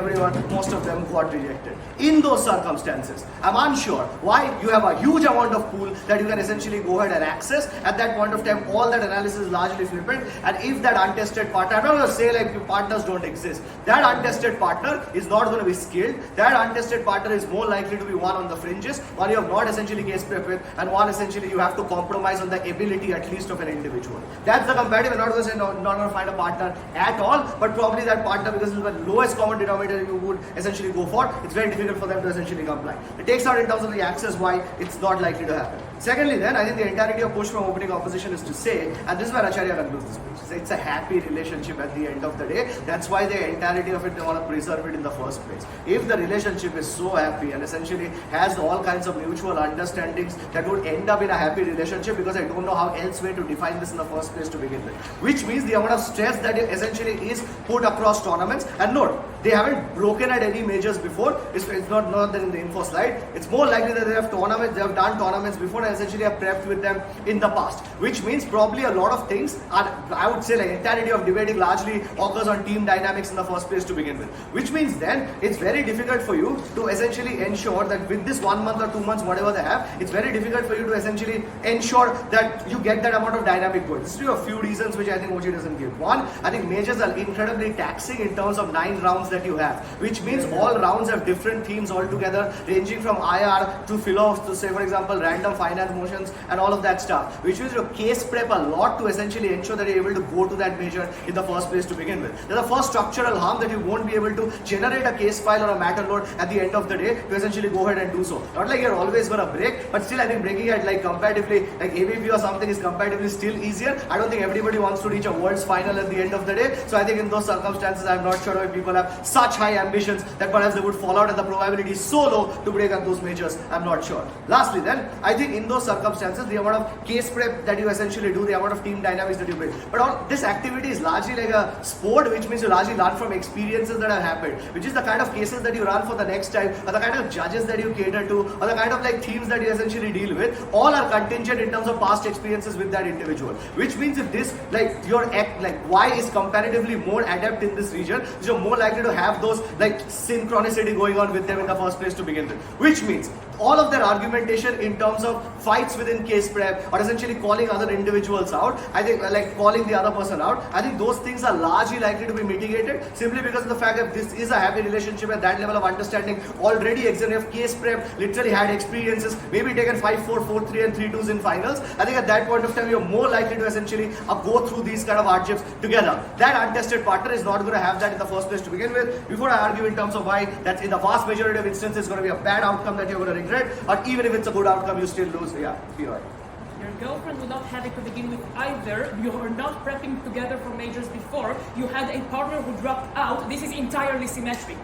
most of them got rejected. In those circumstances, I'm unsure why you have a huge amount of pool that you can essentially go ahead and access. At that point of time, all that analysis is largely flippant. And if that untested partner, I'm not going to say your partners don't exist. That untested partner is not going to be skilled. That untested partner is more likely to be one on the fringes, one you have not essentially case prep with, and one essentially you have to compromise on the ability at least of an individual. That's the comparative. I'm not going to say not going to find a partner at all, but probably that partner, because it's the lowest common denominator you would essentially go for, it's very difficult for them to essentially comply. It takes out in terms of the access why it's not likely to happen. Secondly then, I think the entirety of push from opening opposition is to say, and this is where Acharya concludes this speech, it's a happy relationship at the end of the day. That's why the entirety of it, they want to preserve it in the first place. If the relationship is so happy and essentially has all kinds of mutual understandings that would end up in a happy relationship, because I don't know how else way to define this in the first place to begin with. Which means the amount of stress that essentially is put across tournaments. And note, they haven't broken at any majors before. It's not there in the info slide. It's more likely that they have done tournaments before and essentially have prepped with them in the past. Which means probably a lot of things are, I would say, entirety of debating largely occurs on team dynamics in the first place to begin with. Which means then it's very difficult for you to essentially ensure that with this 1 month or 2 months, whatever they have, it's very difficult for you to essentially ensure that you get that amount of dynamic going. This is a few reasons which I think OG doesn't give. One, I think majors are incredibly taxing in terms of 9 rounds that you have, which means all rounds have different themes altogether, ranging from IR to philo to, say for example, random finance motions and all of that stuff, which means your case prep a lot to essentially ensure that you're able to go to that major in the first place to begin with. There's a first structural harm that you won't be able to generate a case file or a matter load at the end of the day to essentially go ahead and do so. Not like you're always going to break, but still I think breaking at comparatively ABP or something is comparatively still easier. I don't think everybody wants to reach a world's final at the end of the day. So I think in those circumstances, I'm not sure if people have such high ambitions that perhaps they would fall out and the probability is so low to break at those majors. I'm not sure. Lastly then, I think in those circumstances, the amount of case prep that you essentially do, the amount of team dynamics that you build. But all this activity is largely like a sport, which means you largely learn from experiences that have happened, which is the kind of cases that you run for the next time, or the kind of judges that you cater to, or the kind of themes that you essentially deal with, all are contingent in terms of past experiences with that individual. Which means if this, your Y is comparatively more adept in this region, you're more likely to have those synchronicity going on with them in the first place to begin with. Which means all of their argumentation in terms of fights within case prep or essentially calling other individuals out, I think calling the other person out, I think those things are largely likely to be mitigated simply because of the fact that this is a happy relationship and that level of understanding already exists. If case prep literally had experiences, maybe taken 5-4, 4-3 and 3-2s in finals, I think at that point of time you're more likely to essentially go through these kind of hardships together. That untested partner is not going to have that in the first place to begin with. Before I argue in terms of why that's in the vast majority of instances is going to be a bad outcome that you're going to regret, or even if it's a good outcome you still lose. Yeah, be right. Your girlfriend will not have it to begin with either. You are not prepping together for majors before. You had a partner who dropped out. This is entirely symmetric.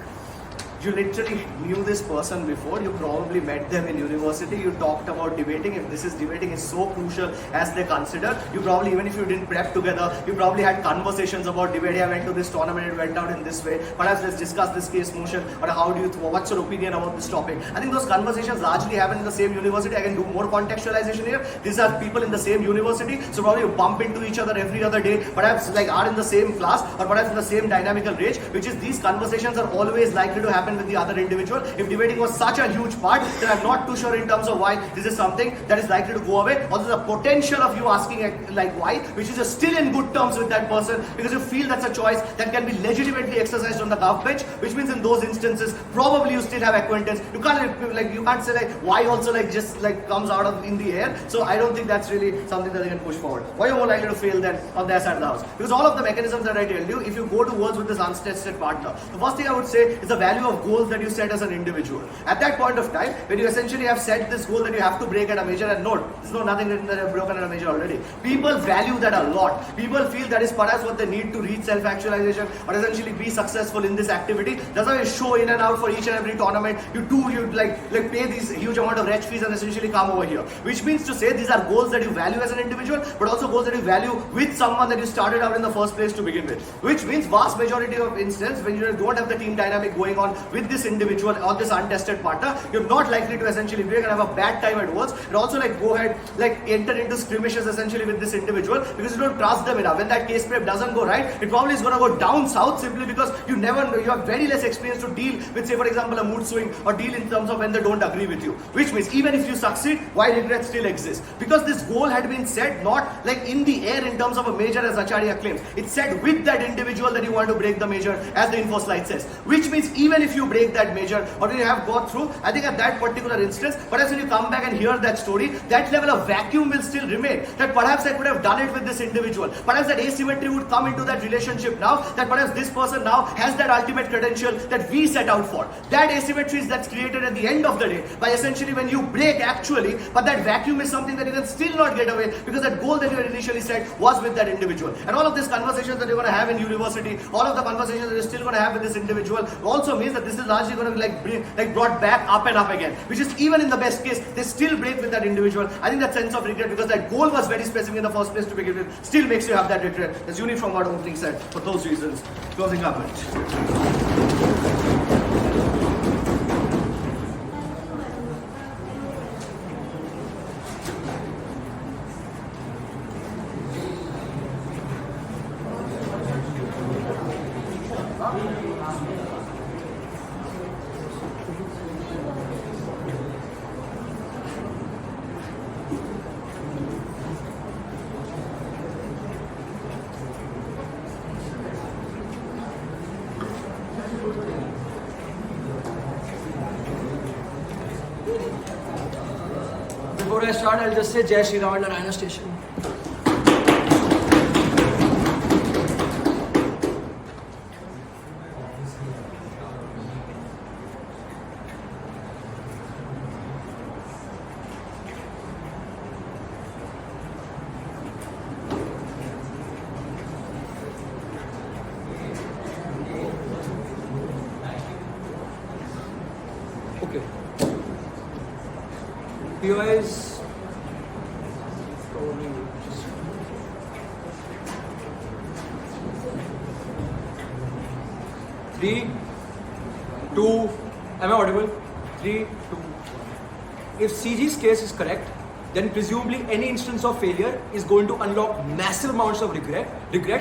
You literally knew this person before, you probably met them in university, you talked about debating. If this is debating is so crucial as they consider, you probably, even if you didn't prep together, you probably had conversations about debate. I went to this tournament, it went out in this way, perhaps let's discuss this case motion, or how do you, what's your opinion about this topic. I think those conversations largely happen in the same university. I can do more contextualization here. These are people in the same university, so probably you bump into each other every other day, perhaps like are in the same class, or perhaps in the same dynamical range, which is these conversations are always likely to happen with the other individual. If debating was such a huge part, then I'm not too sure in terms of why this is something that is likely to go away. Also the potential of you asking like why, which is still in good terms with that person, because you feel that's a choice that can be legitimately exercised on the golf bench, which means in those instances probably you still have acquaintance. You can't say like why also like just like comes out of in the air. So I don't think that's really something that they can push forward. Why are you more likely to fail than on their side of the house? Because all of the mechanisms that I told you, if you go towards with this untested partner, the first thing I would say is the value of goals that you set as an individual. At that point of time, when you essentially have set this goal that you have to break at a major, and note, there's nothing written that I've broken at a major already. People value that a lot. People feel that is perhaps what they need to reach self-actualization or essentially be successful in this activity. That's why you show in and out for each and every tournament. You pay these huge amount of reg fees and essentially come over here. Which means to say these are goals that you value as an individual, but also goals that you value with someone that you started out in the first place to begin with. Which means vast majority of instances when you don't have the team dynamic going on with this individual or this untested partner, you're not likely to essentially break and have a bad time at words, and also like go ahead like enter into skirmishes essentially with this individual because you don't trust them enough. When that case prep doesn't go right, it probably is going to go down south simply because you have very less experience to deal with, say for example, a mood swing or deal in terms of when they don't agree with you. Which means even if you succeed, why regret still exists? Because this goal had been set not like in the air in terms of a major as Acharya claims. It's set with that individual that you want to break the major, as the info slide says. Which means even if you break that major or you have got through, I think at that particular instance, perhaps when you come back and hear that story, that level of vacuum will still remain. That perhaps I could have done it with this individual. Perhaps that asymmetry would come into that relationship now, that perhaps this person now has that ultimate credential that we set out for. That asymmetry is that's created at the end of the day by essentially when you break actually, but that vacuum is something that you can still not get away because that goal that you had initially set was with that individual. And all of these conversations that you're going to have in university, all of the conversations that you're still going to have with this individual also means that this is largely going to be brought back up and up again, which is even in the best case, they still break with that individual. I think that sense of regret, because that goal was very specific in the first place to begin with, still makes you have that regret. That's unique from what opening said. For those reasons, closing up it. Before I start, I'll just say Jai Shriram and NAraiNA station. Okay. POIs probably just 3, 2, am I audible? 3, 2. If CG's case is correct, then presumably any instance of failure is going to unlock massive amounts of regret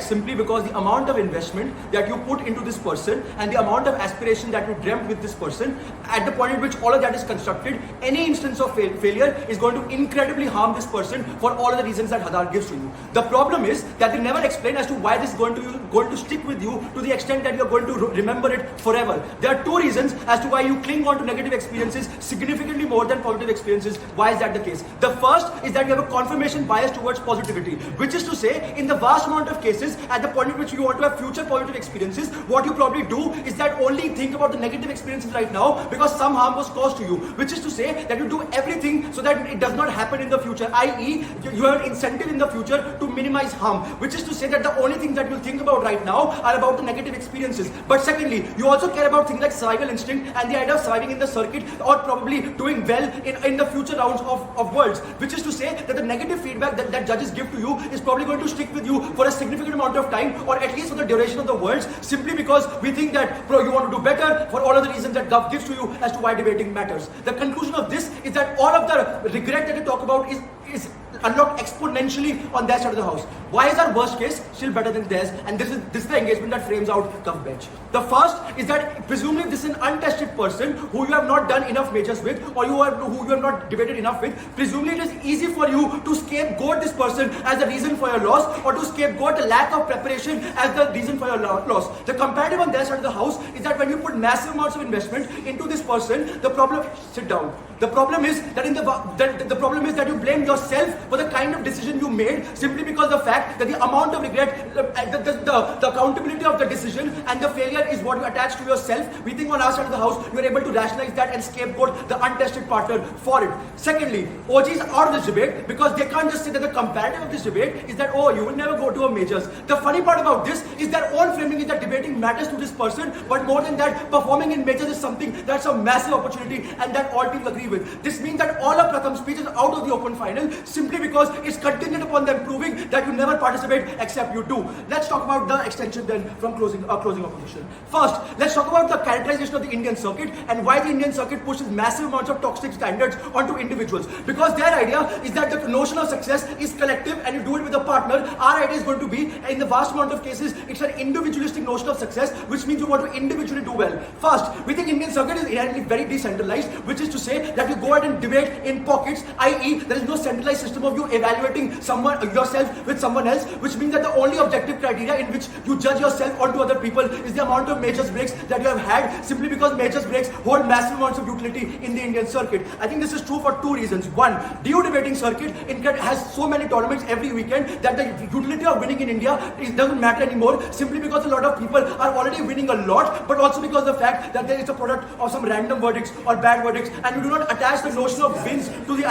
simply because the amount of investment that you put into this person and the amount of aspiration that you dreamt with this person, at the point at which all of that is constructed, any instance of failure is going to incredibly harm this person for all of the reasons that Hadar gives to you. The problem is that they never explain as to why this is going to stick with you to the extent that you're going to remember it forever. There are 2 reasons as to why you cling on to negative experiences significantly more than positive experiences. Why is that the case? The first is that you have a confirmation bias towards positivity, which is to say, in the vast amount of of cases, at the point at which you want to have future positive experiences, what you probably do is that only think about the negative experiences right now because some harm was caused to you, which is to say that you do everything so that it does not happen in the future, i.e. you have an incentive in the future to minimize harm, which is to say that the only things that you think about right now are about the negative experiences. But secondly, you also care about things like survival instinct and the idea of surviving in the circuit or probably doing well in the future rounds of worlds, which is to say that the negative feedback that judges give to you is probably going to stick with you for a significant amount of time, or at least for the duration of the worlds, simply because we think that you want to do better for all of the reasons that Gov gives to you as to why debating matters. The conclusion of this is that all of the regret that you talk about is unlocked exponentially on their side of the house. Why is our worst case still better than theirs? And this is the engagement that frames out Gov bench. The first is that presumably this is an untested person who you have not done enough majors with, or who you have not debated enough with. Presumably it is easy for you to scapegoat this person as the reason for your loss, or to scapegoat the lack of preparation as the reason for your loss. The comparative on their side of the house is that when you put massive amounts of investment into this person, the problem, sit down. The problem is that the problem is that you blame yourself for the kind of decision you made simply because the fact that the amount of regret, the accountability of the decision and the failure is what you attach to yourself. We think on our side of the house, you are able to rationalize that and scapegoat the untested partner for it. Secondly, OGs are out of this debate because they can't just say that the comparative of this debate is that, oh, you will never go to a majors. The funny part about this is their own framing is that debating matters to this person, but more than that, performing in majors is something that's a massive opportunity and that all teams agree with. This means that all of Pratham's speech is out of the open final simply because it's contingent upon them proving that you never participate except you do. Let's talk about the extension then from closing opposition. First, let's talk about the characterization of the Indian circuit and why the Indian circuit pushes massive amounts of toxic standards onto individuals. Because their idea is that the notion of success is collective and you do it with a partner. Our idea is going to be, in the vast amount of cases, it's an individualistic notion of success, which means you want to individually do well. First, we think Indian circuit is inherently very decentralized, which is to say that you go ahead and debate in pockets, i.e. there is no centralized system of you evaluating yourself with someone else, which means that the only objective criteria in which you judge yourself onto other people is the amount of majors breaks that you have had, simply because majors breaks hold massive amounts of utility in the Indian circuit. I think this is true for two reasons. One, DU debating circuit has so many tournaments every weekend that the utility of winning in India doesn't matter anymore, simply because a lot of people are already winning a lot, but also because of the fact that there is a product of some random verdicts or bad verdicts, and you do not attach the notion of wins to the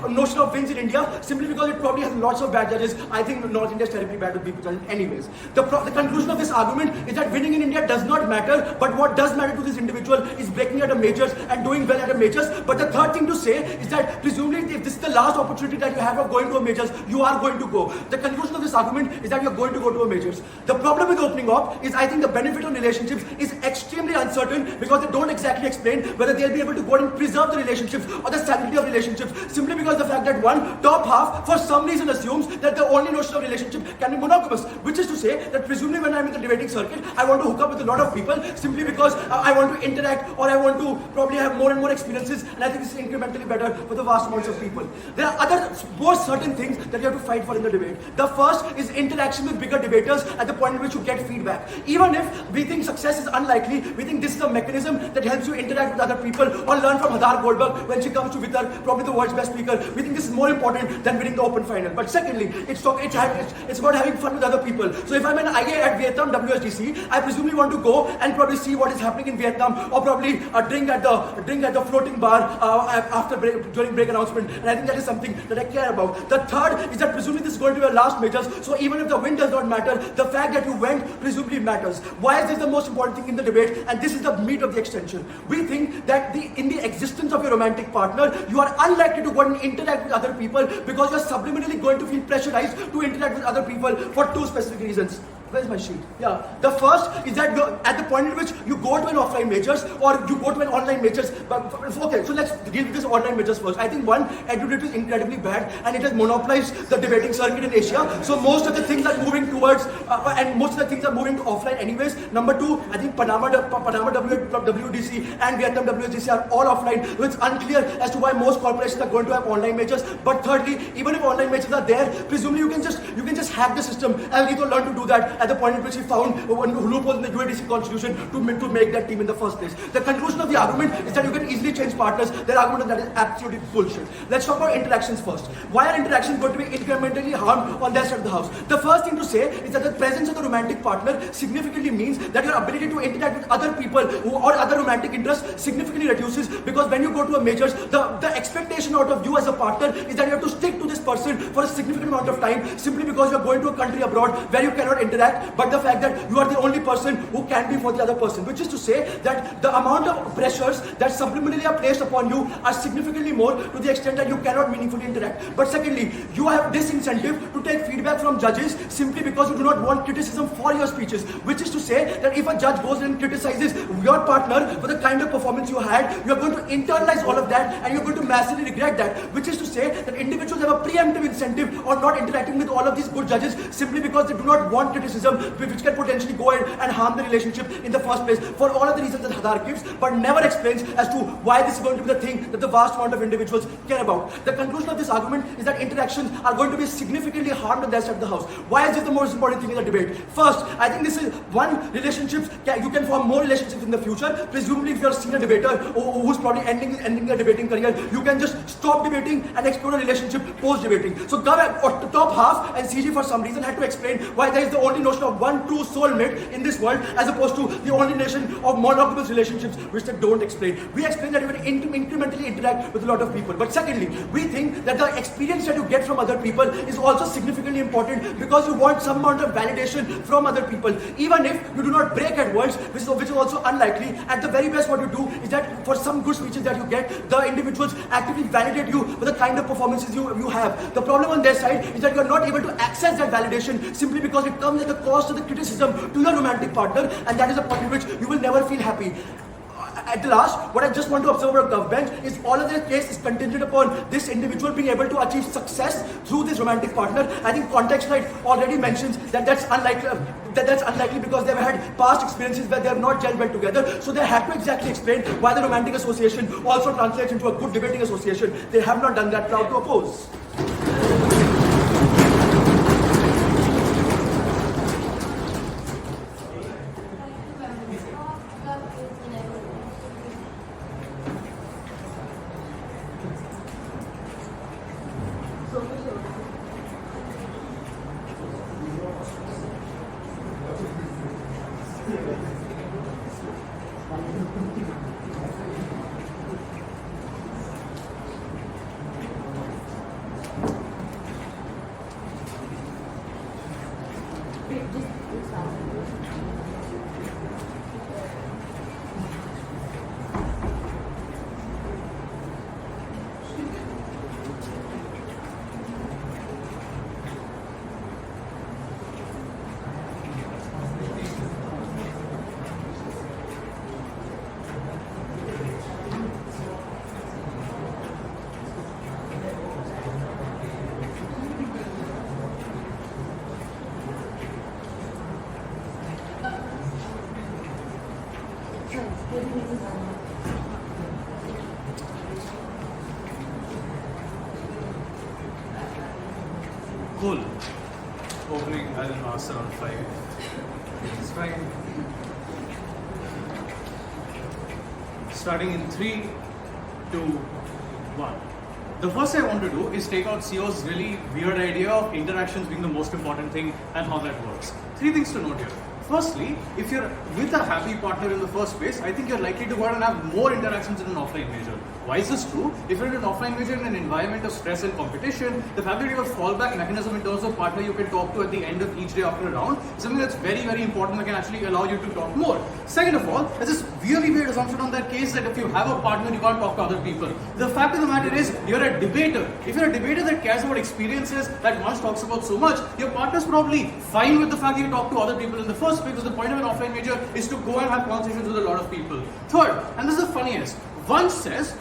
notion of wins in India, simply because it probably has lots of bad judges. I think North India is terribly bad with people judges anyways. The conclusion of this argument is that winning in India does not matter, but what does matter to this individual is breaking at a majors and doing well at a majors. But the third thing to say is that presumably if this is the last opportunity that you have of going to a majors, you are going to go. The conclusion of this argument is that you are going to go to a majors. The problem with opening up is I think the benefit of relationships is extremely uncertain because they don't exactly explain whether they'll be able to go and preserve the relationships or the sanctity of relationships, simply because the fact that one top half for some reason assumes that the only notion of relationship can be monogamous, which is to say that presumably when I'm in the debating circuit, I want to hook up with a lot of people simply because I want to interact or I want to probably have more and more experiences, and I think this is incrementally better for the vast amounts of people. There are other more certain things that you have to fight for in the debate. The first is interaction with bigger debaters at the point at which you get feedback. Even if we think success is unlikely, we think this is a mechanism that helps you interact with other people or learn from Hadar Goldberg when she comes to Vitark, probably the world's best speaker. We think this is more important than winning the open final. But secondly, it's about having fun with other people. So if I'm an IA at Vietnam WSDC, I presumably want to go and probably see what is happening in Vietnam, or probably drink at the floating bar during break announcement. And I think that is something that I care about. The third is that presumably this is going to be your last majors. So even if the win does not matter, the fact that you went presumably matters. Why is this the most important thing in the debate? And this is the meat of the extension. We think that in the existence of your romantic partner, you are unlikely to go and interact with other people because you are subliminally going to feel pressurized to interact with other people for two specific reasons. Where's my sheet? Yeah. The first is that at the point at which you go to an offline majors or you go to an online majors. But okay, so let's deal with this online majors first. I think one, Adjudication is incredibly bad and it has monopolized the debating circuit in Asia. So most of the things are moving towards, and most of the things are moving to offline anyways. Number two, I think Panama WDC and Vietnam WSDC are all offline. So it's unclear as to why most corporations are going to have online majors. But thirdly, even if online majors are there, presumably you can just hack the system and you learn to do that. at the point at which he found one loophole in the UADC constitution to make that team in the first place. The conclusion of the argument is that you can easily change partners. Their argument is that is absolutely bullshit. Let's talk about interactions first. Why are interactions going to be incrementally harmed on their side of the house? The first thing to say is that the presence of the romantic partner significantly means that your ability to interact with other people or other romantic interests significantly reduces, because when you go to a majors, the expectation out of you as a partner is that you have to stick to this person for a significant amount of time simply because you are going to a country abroad where you cannot interact, but the fact that you are the only person who can be for the other person, which is to say that the amount of pressures that subliminally are placed upon you are significantly more to the extent that you cannot meaningfully interact. But secondly, you have this incentive to take feedback from judges simply because you do not want criticism for your speeches, which is to say that if a judge goes and criticizes your partner for the kind of performance you had, you are going to internalize all of that and you're going to massively regret that, which is to say that individuals have a preemptive incentive on not interacting with all of these good judges simply because they do not want criticism which can potentially go ahead and harm the relationship in the first place, for all of the reasons that Hadar gives, but never explains as to why this is going to be the thing that the vast amount of individuals care about. The conclusion of this argument is that interactions are going to be significantly harmed on their side of the house. Why is this the most important thing in the debate? First, I think this is one, relationships, you can form more relationships in the future. Presumably, if you're a senior debater who's probably ending their debating career, you can just stop debating and explore a relationship post-debating. So Gav, or the top half, and CG for some reason had to explain why there is the only notion of one true soulmate in this world as opposed to the only notion of monogamous relationships, which they don't explain. We explain that you will incrementally interact with a lot of people. But secondly, we think that the experience that you get from other people is also significantly important because you want some amount of validation from other people. Even if you do not break at words, which is also unlikely, at the very best what you do is that for some good speeches that you get, the individuals actively validate you for the kind of performances you have. The problem on their side is that you are not able to access that validation simply because it comes at the cost of the criticism to your romantic partner, and that is a point in which you will never feel happy. At the last, what I just want to observe about GovBench is all of their case is contingent upon this individual being able to achieve success through this romantic partner. I think context right already mentions that that's unlikely because they've had past experiences where they have not gelled well together. So they have to exactly explain why the romantic association also translates into a good debating association. They have not done that, proud to oppose. Cool. Opening, I'll last around 5. It's fine. Starting in 3, 2, 1. The first thing I want to do is take out CO's really weird idea of interactions being the most important thing and how that works. 3 things to note here. Firstly, if you're with a happy partner in the first place, I think you're likely to go out and have more interactions in an offline major. Why is this true? If you're in an offline major in an environment of stress and competition, the fact that you have a fallback mechanism in terms of partner you can talk to at the end of each day after a round is something that's very, very important that can actually allow you to talk more. Second of all, there's this really weird assumption on that case that if you have a partner, you can't talk to other people. The fact of the matter is, you're a debater. If you're a debater that cares about experiences that Vansh talks about so much, your partner's probably fine with the fact that you talk to other people in the first place, because the point of an offline major is to go and have conversations with a lot of people. Third, and this is the funniest, Vansh says,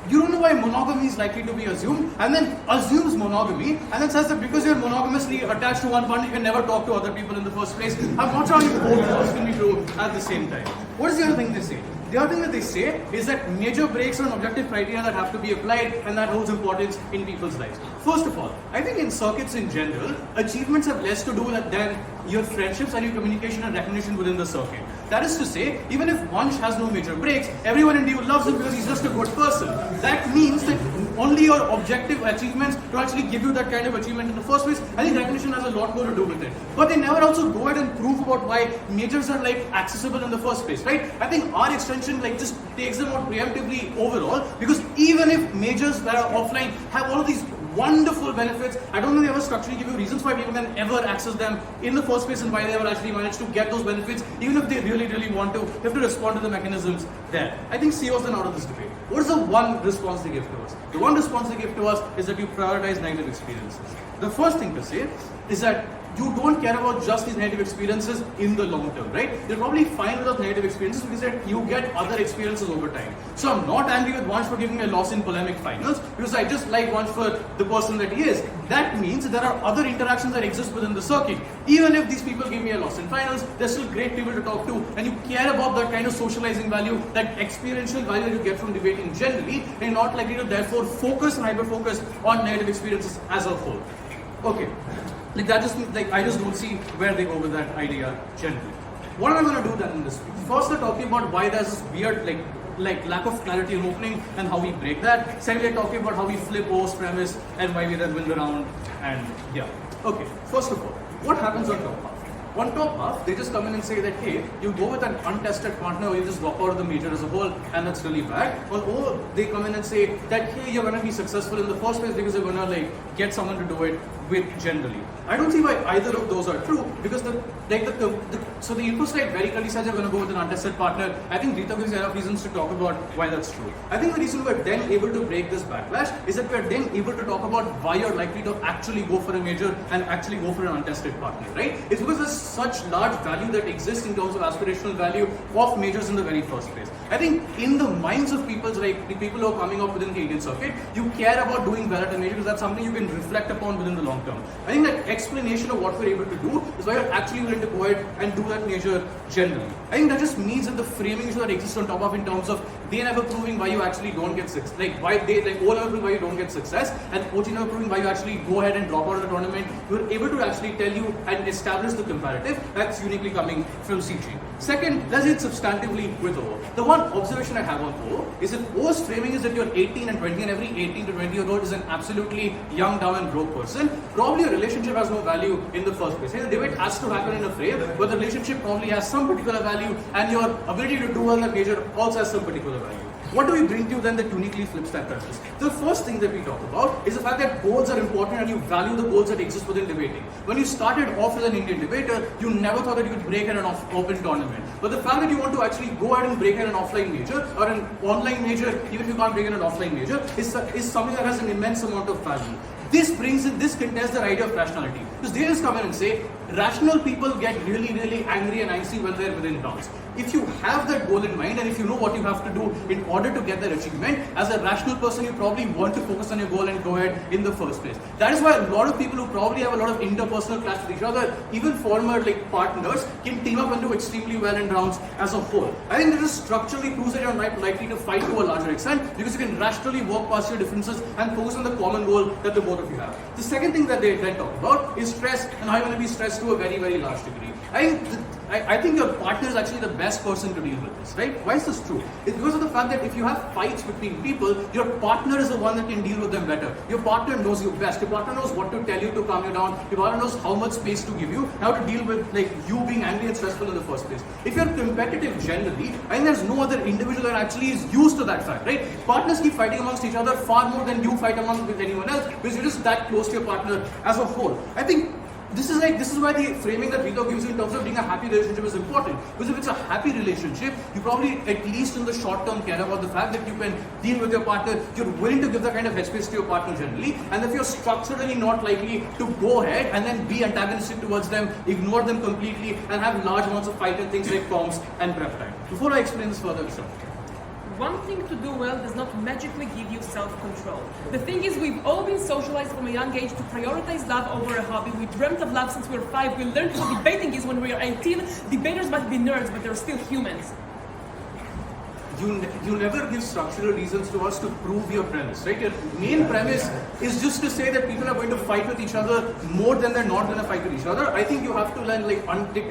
you don't know why monogamy is likely to be assumed, and then assumes monogamy, and then says that because you're monogamously attached to one partner, you can never talk to other people in the first place. I'm not sure if both of those can be true at the same time. What is the other thing they say? The other thing that they say is that major breaks are an objective criteria that have to be applied and that holds importance in people's lives. First of all, I think in circuits in general, achievements have less to do than your friendships and your communication and recognition within the circuit. That is to say, even if Vansh has no major breaks, everyone in DU loves him because he's just a good person. That means that only your objective achievements to actually give you that kind of achievement in the first place, I think recognition has a lot more to do with it. But they never also go ahead and prove about why majors are like accessible in the first place, right? I think our extension like just takes them out preemptively overall, because even if majors that are offline have all of these wonderful benefits, I don't think they ever structurally give you reasons why people can ever access them in the first place and why they ever actually manage to get those benefits, even if they really want to. They have to respond to the mechanisms there. I think CEOs are out of this debate. What is the one response they give to us? The one response they give to us is that you prioritize negative experiences. The first thing to say is that you don't care about just these negative experiences in the long term, right? You're probably fine with those negative experiences because that you get other experiences over time. So I'm not angry with Vansh for giving me a loss in polemic finals because I just like Vansh for the person that he is. That means there are other interactions that exist within the circuit. Even if these people give me a loss in finals, they're still great people to talk to, and you care about that kind of socializing value, that experiential value that you get from debating generally, and you're not likely to therefore focus and hyper-focus on negative experiences as a whole. Okay. Like that just like I just don't see where they go with that idea generally. What am I going to do then in this speech? First, they're talking about why there's this weird like lack of clarity in opening and how we break that. Secondly, they're talking about how we flip host premise and why we then win the round. And yeah, okay. First of all, what happens on top half? On top half, they just come in and say that, hey, you go with an untested partner or you just drop out of the major as a whole, and that's really bad. Or they come in and say that, hey, you're going to be successful in the first place because you're going to like get someone to do it with generally. I don't see why either of those are true, because so the info slide very clearly says you're going to go with an untested partner. I think Rita gives enough reasons to talk about why that's true. I think the reason we're then able to break this backlash is that we're then able to talk about why you're likely to actually go for a major and actually go for an untested partner, right? It's because there's such large value that exists in terms of aspirational value of majors in the very first place. I think in the minds of people, like the people who are coming up within the Indian circuit, you care about doing well at a major because that's something you can reflect upon within the long term. I think that explanation of what we're able to do is why you're actually willing to go ahead and do that major generally. I think that just means that the framing issue that exists on top of in terms of they never proving why you actually don't get success, like why they like O never proving why you don't get success, and OG never proving why you actually go ahead and drop out of the tournament. You're able to actually tell you and establish the comparative that's uniquely coming from CG. Second, let's hit substantively with O. The one observation I have on O is that O's framing is that you're 18 and 20 and every 18 to 20 year old is an absolutely young, dumb and broke person. Probably a relationship has no value in the first place. The debate has to happen in a frame where the relationship probably has some particular value and your ability to do well in that major also has some particular value. What do we bring to you then that uniquely flips that premise? The first thing that we talk about is the fact that goals are important and you value the goals that exist within debating. When you started off as an Indian debater, you never thought that you could break at an open tournament. But the fact that you want to actually go ahead and break at an offline major or an online major, even if you can't break at an offline major, is something that has an immense amount of value. This contests the idea of rationality. Because they just come in and say, rational people get really angry and angsty when they're within bounds. If you have that goal in mind and if you know what you have to do in order to get that achievement, as a rational person, you probably want to focus on your goal and go ahead in the first place. That is why a lot of people who probably have a lot of interpersonal clash with each other, even former partners, can team up and do extremely well in rounds as a whole. I think this structurally proves that you're not likely to fight to a larger extent because you can rationally walk past your differences and focus on the common goal that the both of you have. The second thing that they then talk about is stress and how you're going to be stressed to a very large degree. I think your partner is actually the best person to deal with this, right? Why is this true? It's because of the fact that if you have fights between people, your partner is the one that can deal with them better. Your partner knows you best. Your partner knows what to tell you to calm you down. Your partner knows how much space to give you, how to deal with like you being angry and stressful in the first place. If you're competitive generally, I think there's no other individual that actually is used to that fact, right? Partners keep fighting amongst each other far more than you fight amongst with anyone else because you're just that close to your partner as a whole. I think this is why the framing that Vitark gives you in terms of being a happy relationship is important. Because if it's a happy relationship, you probably, at least in the short term, care about the fact that you can deal with your partner, you're willing to give that kind of headspace to your partner generally, and if you're structurally not likely to go ahead and then be antagonistic towards them, ignore them completely, and have large amounts of fight and things like comms and prep time. Before I explain this further, sir. Wanting to do well does not magically give you self-control. The thing is, we've all been socialized from a young age to prioritize love over a hobby. We dreamt of love since we were 5. We learned what debating is when we were 18. Debaters might be nerds, but they're still humans. you never give structural reasons to us to prove your premise, right? Your main premise is just to say that people are going to fight with each other more than they're not going to fight with each other. I think you have to learn,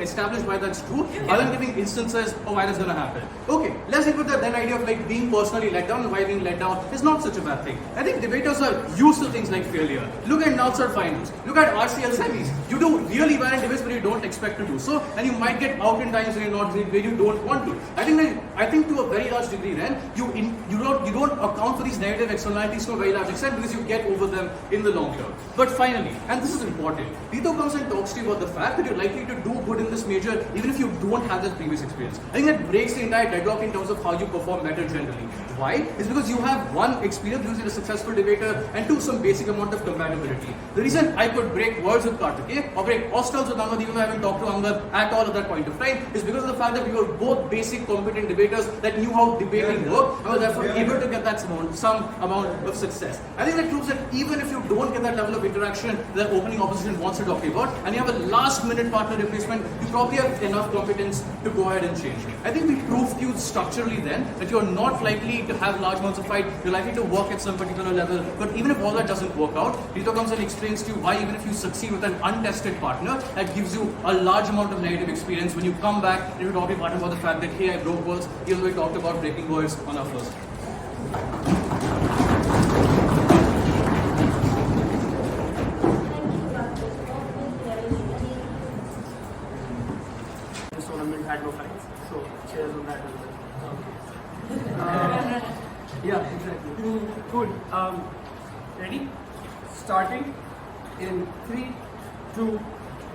establish why that's true, other than giving instances of why that's going to happen. Okay, let's think with that idea of being personally let down and why being let down is not such a bad thing. I think debaters are used to things like failure. Look at Natsar finals. Look at RCL semis. You do really well in debates, but you don't expect to do so, and you might get out in times where you don't want to. I think to a very large degree, then you don't account for these negative externalities to a very large extent because you get over them in the long term. But finally, and this is important, Tito comes and talks to you about the fact that you're likely to do good in this major even if you don't have this previous experience. I think that breaks the entire deadlock in terms of how you perform better generally. Why? It's because you have one, experience because you're a successful debater, and two, some basic amount of compatibility. The reason I could break words with Karthikeya or break hostels with Angad even though I haven't talked to Angad at all at that point of time is because of the fact that we were both basic competent debaters that knew how debating worked and were therefore able to get that some amount of success. I think that proves that even if you don't get that level of interaction that opening opposition wants to talk about, and you have a last minute partner replacement, you probably have enough competence to go ahead and change. I think we proved to you structurally then that you're not likely to have large amounts of fight, you're likely to work at some particular level, but even if all that doesn't work out, Tito comes and explains to you why even if you succeed with an untested partner, that gives you a large amount of negative experience when you come back and you talk about the fact that hey, I broke words, even though we talked about breaking words on our first. This tournament had no fans, so cheers on that as well. Yeah, exactly. Good. Ready? Starting in 3, 2,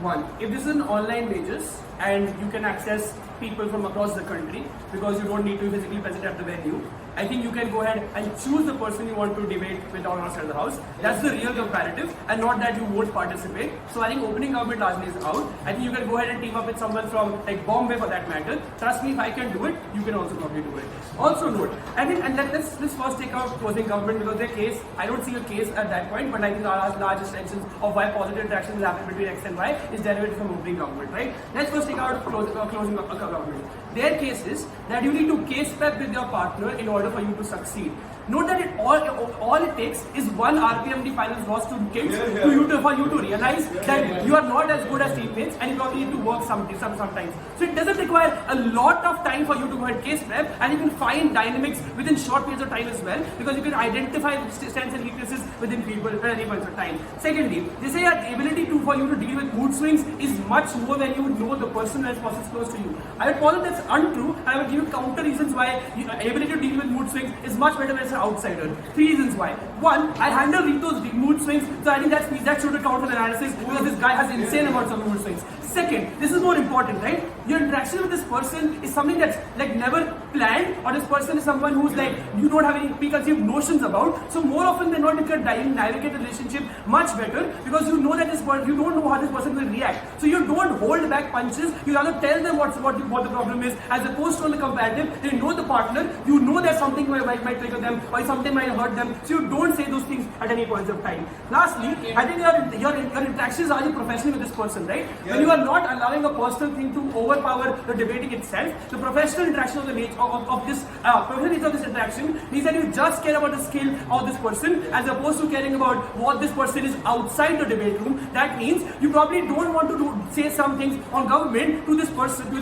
1. If this is an online majors and you can access people from across the country because you don't need to be physically present at the venue, I think you can go ahead and choose the person you want to debate with on outside the house. That's the real comparative, and not that you won't participate. So I think opening government largely is out. I think you can go ahead and team up with someone from Bombay for that matter. Trust me, if I can do it, you can also probably do it. Also note, I think, and let's first take out closing government because their case, I don't see a case at that point, but I think our large extensions of why positive interactions happen between X and Y is derived from opening government, right? Let's first take out closing government. Their case is that you need to case prep with your partner in order for you to succeed. Note that all it takes is one RPMD finals loss to Kings for you to realize that you are not as good as teammates and you probably need to work sometimes. So it doesn't require a lot of time for you to go ahead case prep, and you can find dynamics within short periods of time as well because you can identify strengths and weaknesses within people at any point of time. Secondly, they say that ability for you to deal with mood swings is much more when you know the person as person is close to you. I would call it that's untrue, and I would give you counter reasons why ability to deal with mood swings is much better when it's an outsider. 3 reasons why. 1, I handle Rito's mood swings, so I think that should account for the analysis because this guy has insane amounts of mood swings. Second, this is more important, right? Your interaction with this person is something that's never planned, or this person is someone who's you don't have any preconceived notions about. So more often than not, you can navigate the relationship much better because you know that you don't know how this person will react. So you don't hold back punches. You rather tell them what the problem is, as opposed to on the comparative. They know the partner. You know that something might trigger them or something might hurt them. So you don't say those things at any point of time. Lastly, I think your interactions are professional with this person, right? When you are not allowing a personal thing to overpower the debating itself, the professional interaction of the nature of this professional nature of this interaction means that you just care about the skill of this person as opposed to caring about what this person is outside the debate room. That means you probably don't want to say some things on government to the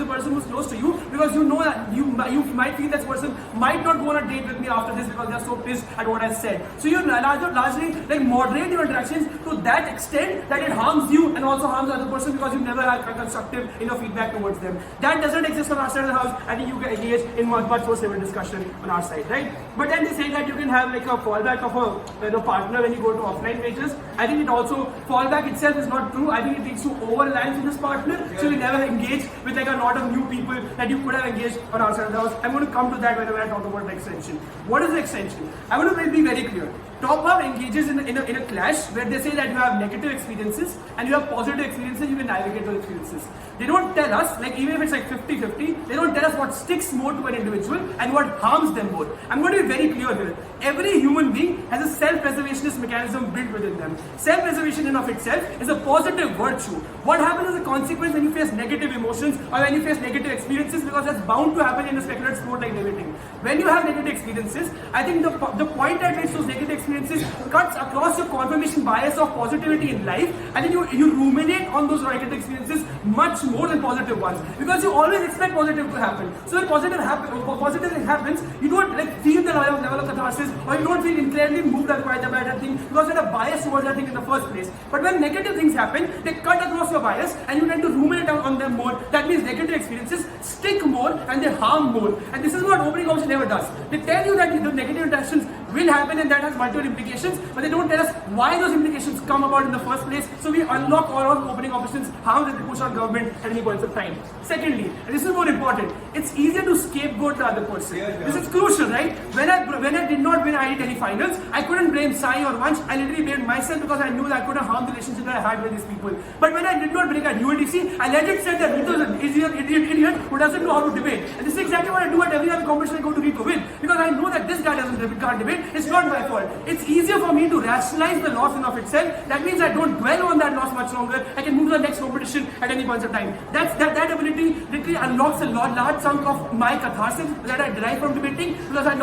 person who's close to you because you know that you might feel that person might not go on a date with me after this because they're so pissed at what I said. So you largely moderate your interactions to that extent that it harms you and also harms the other person because you never have constructive feedback towards them. That doesn't exist on our side of the house. I think you can engage in much more civil discussion on our side, right? But then they say that you can have a fallback of a partner when you go to offline majors. I think it also fallback itself is not true. I think it leads to overreliance in this partner, so you never engage with a lot of new people that you could have engaged on our side of the house. I'm going to come to that whenever I talk about the extension. What is the extension? I want to be very clear. top half engages in a clash where they say that you have negative experiences and you have positive experiences, you can navigate those experiences. They don't tell us, like even if it's like 50-50, they don't tell us what sticks more to an individual and what harms them more. I'm going to be very clear here. Every human being has a self-preservationist mechanism built within them. Self-preservation in of itself is a positive virtue. What happens as a consequence when you face negative emotions or when you face negative experiences, because that's bound to happen in a speculative sport like debating. When you have negative experiences, I think the point at which those negative experiences cuts across your confirmation bias of positivity in life, I think you ruminate on those negative experiences much more than positive ones, because you always expect positive to happen. So when positive thing happens, you don't like feel the level of catharsis, or you don't feel incredibly moved by that thing because you had a bias towards that thing in the first place. But when negative things happen, they cut across your bias and you tend to ruminate on them more. That means negative experiences stick more and they harm more. And this is what opening option never does. They tell you that the negative interactions will happen and that has multiple implications, but they don't tell us why those implications come about in the first place. So we unlock all our opening options, harm that they push on government at any point of time. Secondly, and this is more important, it's easier to scapegoat the other person. This is crucial, right? When I did not win IIT finals, I couldn't blame Sai or Vansh. I literally blamed myself because I knew that I couldn't harm the relationship that I had with these people. But when I did not break at UNDC, I let it said that Rito is an idiot who doesn't know how to debate. And this is exactly what I do at every other competition I go to Rito win, because I know that this guy can't debate. It's not my fault. It's easier for me to rationalize the loss in of itself. That means I don't dwell on that loss much longer. I can move to the next competition at any point of time. That ability literally unlocks a large chunk of my catharsis that I derive from debating, because I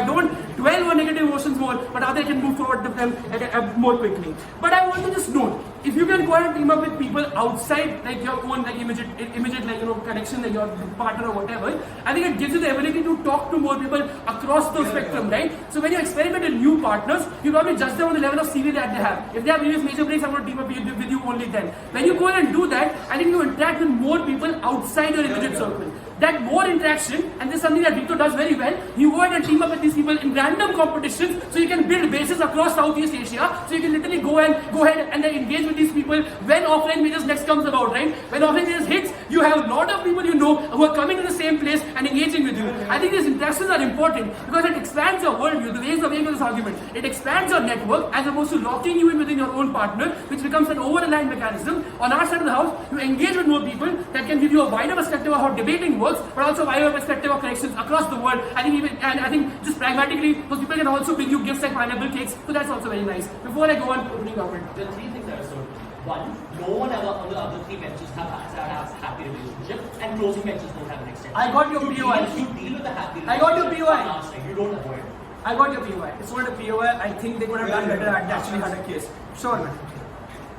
don't dwell on negative emotions more, but rather I can move forward with them more quickly. But I want to just note, if you can go and team up with people outside like your own like immediate like connection, like your partner or whatever, I think it gives you the ability to talk to more people across the spectrum, right? So when you experiment with new partners, you probably judge them on the level of CV that they have. If they have previous major breaks, I'm going to team up with you only then. When you go and do that, I think you interact with more people outside your immediate circle. That more interaction, and this is something that Vito does very well, you go ahead and team up with these people in random competitions, so you can build bases across Southeast Asia, so you can literally go ahead and then engage with these people when offline majors next comes about, right? When offline majors hits, you have a lot of people you know who are coming to the same place and engaging with you. I think these interactions are important because it expands your worldview, the ways of this argument. It expands your network as opposed to locking you in within your own partner, which becomes an over-aligned mechanism. On our side of the house, you engage with more people that can give you a wider perspective of how debating works, but also wider perspective of connections across the world. I think just pragmatically, those people can also bring you gifts like pineapple cakes, so that's also very nice. Before I go on opening government. There are three things that are sort. One, no one ever on the other three benches has happy relationship, and closing benches don't have an extent. I got your POI. You deal with the happy relationship. I got your POI. You don't avoid it. I got your POI. It's not a POI. I think they could have done better at actually had a case. Sure, man.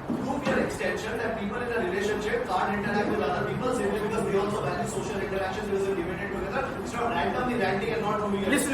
Prove your extension that people in a relationship can't interact with other people simply because they also value social interactions because they're debated together. It's not randomly ranting and not moving. Listen.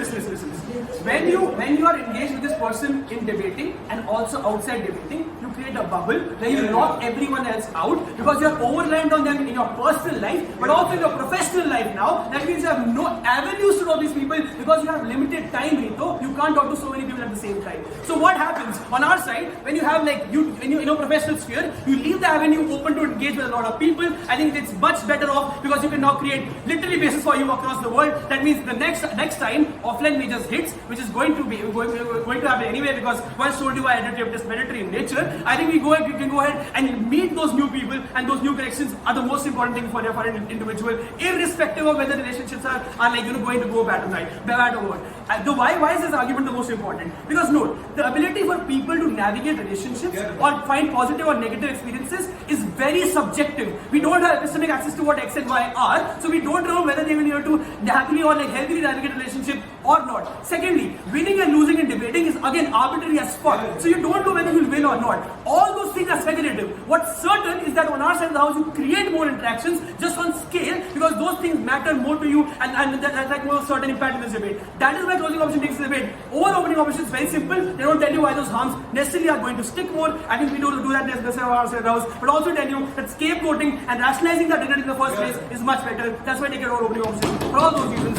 When you are engaged with this person in debating and also outside debating, you create a bubble where you lock everyone else out because you are over-reliant on them in your personal life, but also in your professional life now. That means you have no avenues to know these people because you have limited time, Rito. You can't talk to so many people at the same time. So what happens on our side when you have like in your professional sphere, you leave the avenue open to engage with a lot of people. I think it's much better off because you can now create literally bases for you across the world. That means the next time offline majors hits, which is going to happen anyway because once told you I additive is predatory in nature. I think you can go ahead and meet those new people, and those new connections are the most important thing for an individual, irrespective of whether relationships are like going to go bad or good. Why is this argument the most important? Because note, the ability for people to navigate relationships or find positive or negative experiences is very subjective. We don't have epistemic access to what X and Y are, so we don't know whether they will be able to happily or like healthily navigate a relationship or not. Secondly, winning and losing in debating is again arbitrary as fuck. So you don't know whether you'll win or not. All those things are speculative. What's certain is that on our side of the house, you create more interactions just on scale because those things matter more to you and that's like more certain impact in this debate. That is why closing option takes the debate. Over opening option is very simple. They don't tell you why those harms necessarily are going to stick more. I think we don't do that necessarily on our side of the house, but also tell you that scapegoating and rationalizing that in the first place is much better. That's why I take it over opening option. For all those reasons,